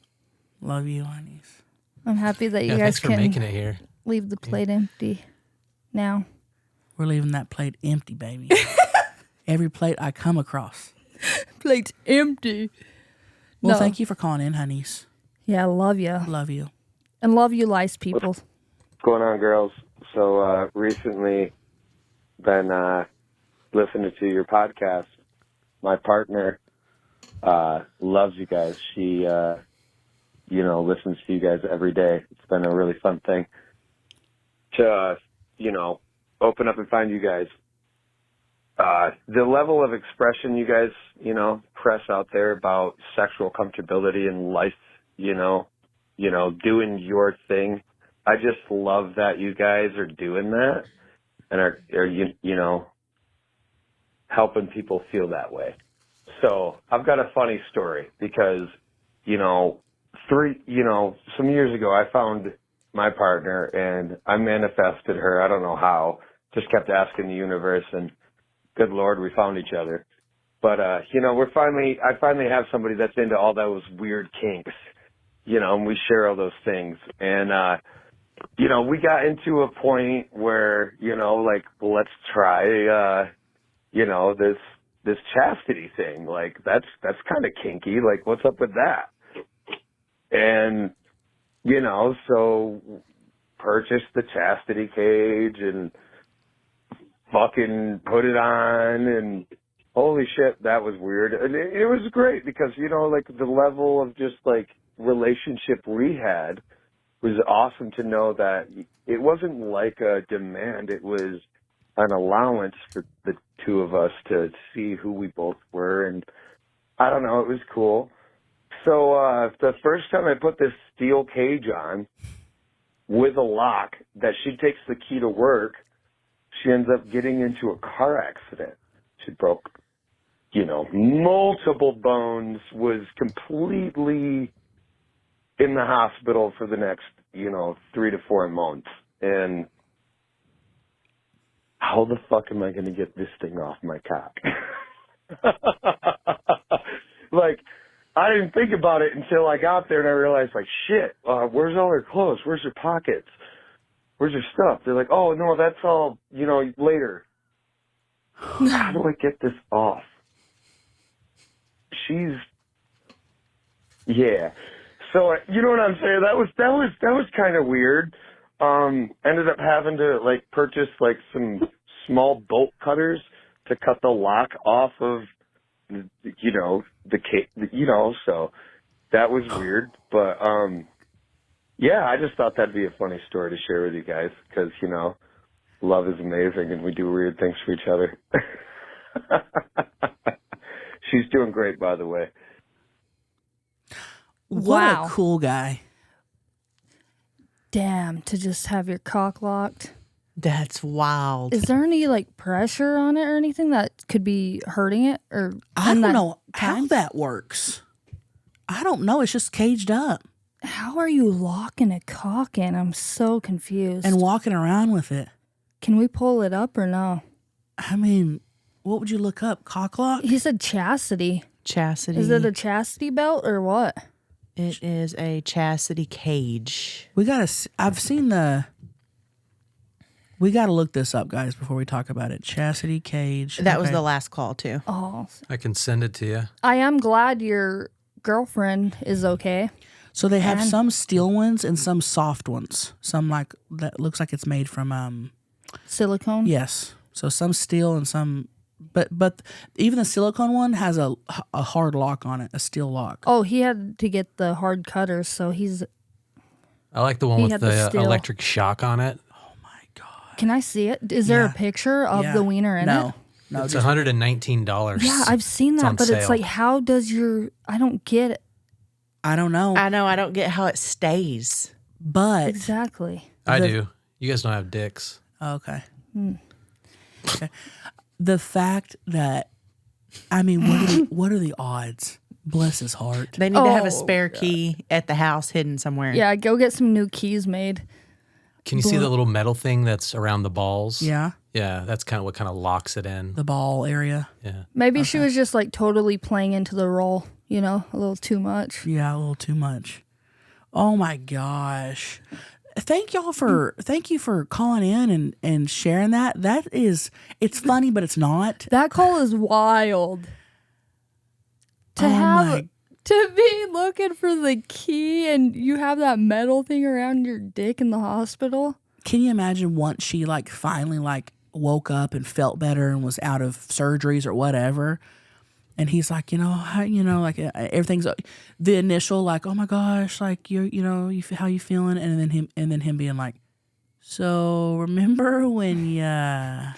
love you, honeys. I'm happy that you Yeah, guys thanks for can making it here. leave the plate empty now. We're leaving that plate empty, baby. Every plate I come across. Plate's empty. Well, No. thank you for calling in, honeys. Yeah, love you. Love you. And love you, lice people. What's going on, girls? So recently been listening to your podcast. My partner loves you guys. She listens to you guys every day. It's been a really fun thing. to, you know, open up and find you guys. The level of expression you guys, you know, press out there about sexual comfortability and life, you know, doing your thing. I just love that you guys are doing that and are you know, helping people feel that way. So I've got a funny story because, you know, some years ago I found my partner and I manifested her. I don't know how, just kept asking the universe and good Lord, we found each other. But, you know, I finally have somebody that's into all those weird kinks, you know, and we share all those things. And, you know, we got into a point where, you know, like, well, let's try, you know, this chastity thing. Like, that's kind of kinky. Like, what's up with that? And, you know, so purchased the chastity cage and fucking put it on, and holy shit, that was weird. And it was great because, you know, like the level of just like relationship we had was awesome to know that it wasn't like a demand. It was an allowance for the two of us to see who we both were. And I don't know, it was cool. So, the first time I put this steel cage on with a lock that she takes the key to work, she ends up getting into a car accident. She broke, you know, multiple bones, was completely in the hospital for the next, you know, 3 to 4 months. And how the fuck am I going to get this thing off my cock? Like, I didn't think about it until I got there and I realized, like, shit, where's all her clothes? Where's her pockets? Where's your stuff? They're like, oh, no, that's all, you know, later. How do I get this off? Yeah. So, you know what I'm saying? That was kind of weird. Ended up having to, like, purchase, like, some small bolt cutters to cut the lock off of, you know, so that was weird. But, yeah, I just thought that'd be a funny story to share with you guys because, you know, love is amazing and we do weird things for each other. She's doing great, by the way. What Wow. a cool guy. Damn, to just have your cock locked. That's wild. Is there any like pressure on it or anything that could be hurting it? Or I don't know how that works. I don't know. It's just caged up. How are you locking a cock in? I'm so confused. And walking around with it. Can we pull it up or no? I mean, what would you look up? Cock lock? He said chastity. Chastity. Is it a chastity belt or what? It is a chastity cage. We gotta look this up, guys, before we talk about it. Chastity cage. That was the last call, too. Oh. I can send it to you. I am glad your girlfriend is okay. So they have some steel ones and some soft ones. Some like that looks like it's made from silicone. Yes. So some steel and some, but even the silicone one has a hard lock on it, a steel lock. Oh, he had to get the hard cutters, so he's. I like the one with the electric shock on it. Can I see it? Is there a picture of the wiener in it? No, it's $119. Yeah, I've seen that, but it's like, how does I don't get it. I don't know. I know. I don't get how it stays. But. Exactly. I do. You guys don't have dicks. Okay. Okay. The fact that, I mean, what are the odds? Bless his heart. They need to have a spare key at the house hidden somewhere. Yeah, go get some new keys made. Can you see the little metal thing that's around the balls? Yeah. Yeah, that's kind of what kind of locks it in. The ball area. Yeah. Maybe she was just like totally playing into the role, you know, a little too much. Yeah, a little too much. Oh my gosh. Thank you for calling in and sharing that. It's funny, but it's not. That call is wild. To be looking for the key and you have that metal thing around your dick in the hospital. Can you imagine once she like finally like woke up and felt better and was out of surgeries or whatever, and he's like, like everything's the initial like, oh my gosh, like how you feeling, and then him being like, So remember when and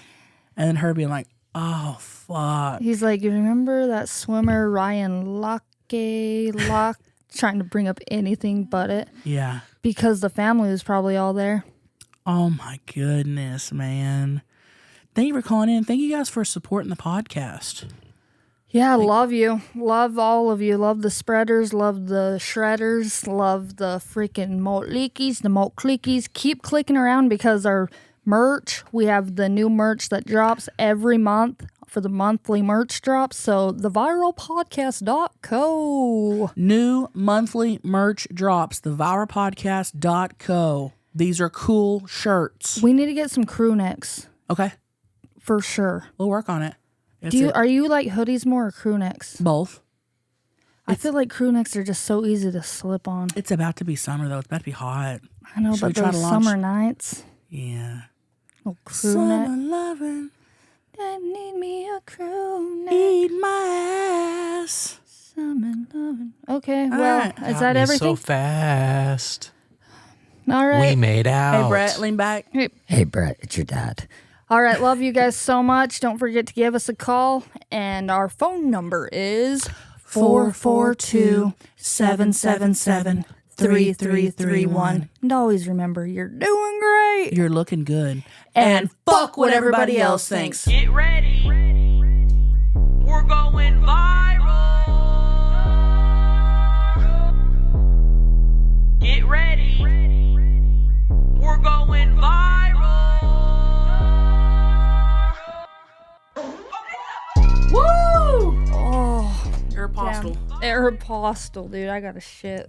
then her being like, oh fuck. He's like, you remember that swimmer Ryan Locke trying to bring up anything but it? Yeah. Because the family was probably all there. Oh my goodness, man. Thank you for calling in. Thank you guys for supporting the podcast. Yeah, love you. Love all of you. Love the spreaders. Love the shredders. Love the freaking moleekies, the mote clickies. Keep clicking around because our merch, we have the new merch that drops every month for the monthly merch drops. So theviralpodcast.co. New monthly merch drops, theviralpodcast.co. These are cool shirts. We need to get some crew necks. Okay. For sure. We'll work on it. Are you like hoodies more or crew necks? Both. I feel like crew necks are just so easy to slip on. It's about to be summer, though. It's about to be hot. I know, Should but those summer nights. Yeah. Oh, crew Summer neck. loving. I need me a crew neck. Eat my ass. Summer loving. Okay, All well, right. is that everything? So fast. All right. We made out. Hey, Brett, lean back. Hey, Brett, it's your dad. All right, love you guys so much. Don't forget to give us a call. And our phone number is 442-777-3331. And always remember, you're doing great. You're looking good. And fuck what everybody else thinks. Get ready. We're going viral. Get ready. We're going viral. Woo! Oh, Aeropostale. Aeropostale, dude. I got a shit.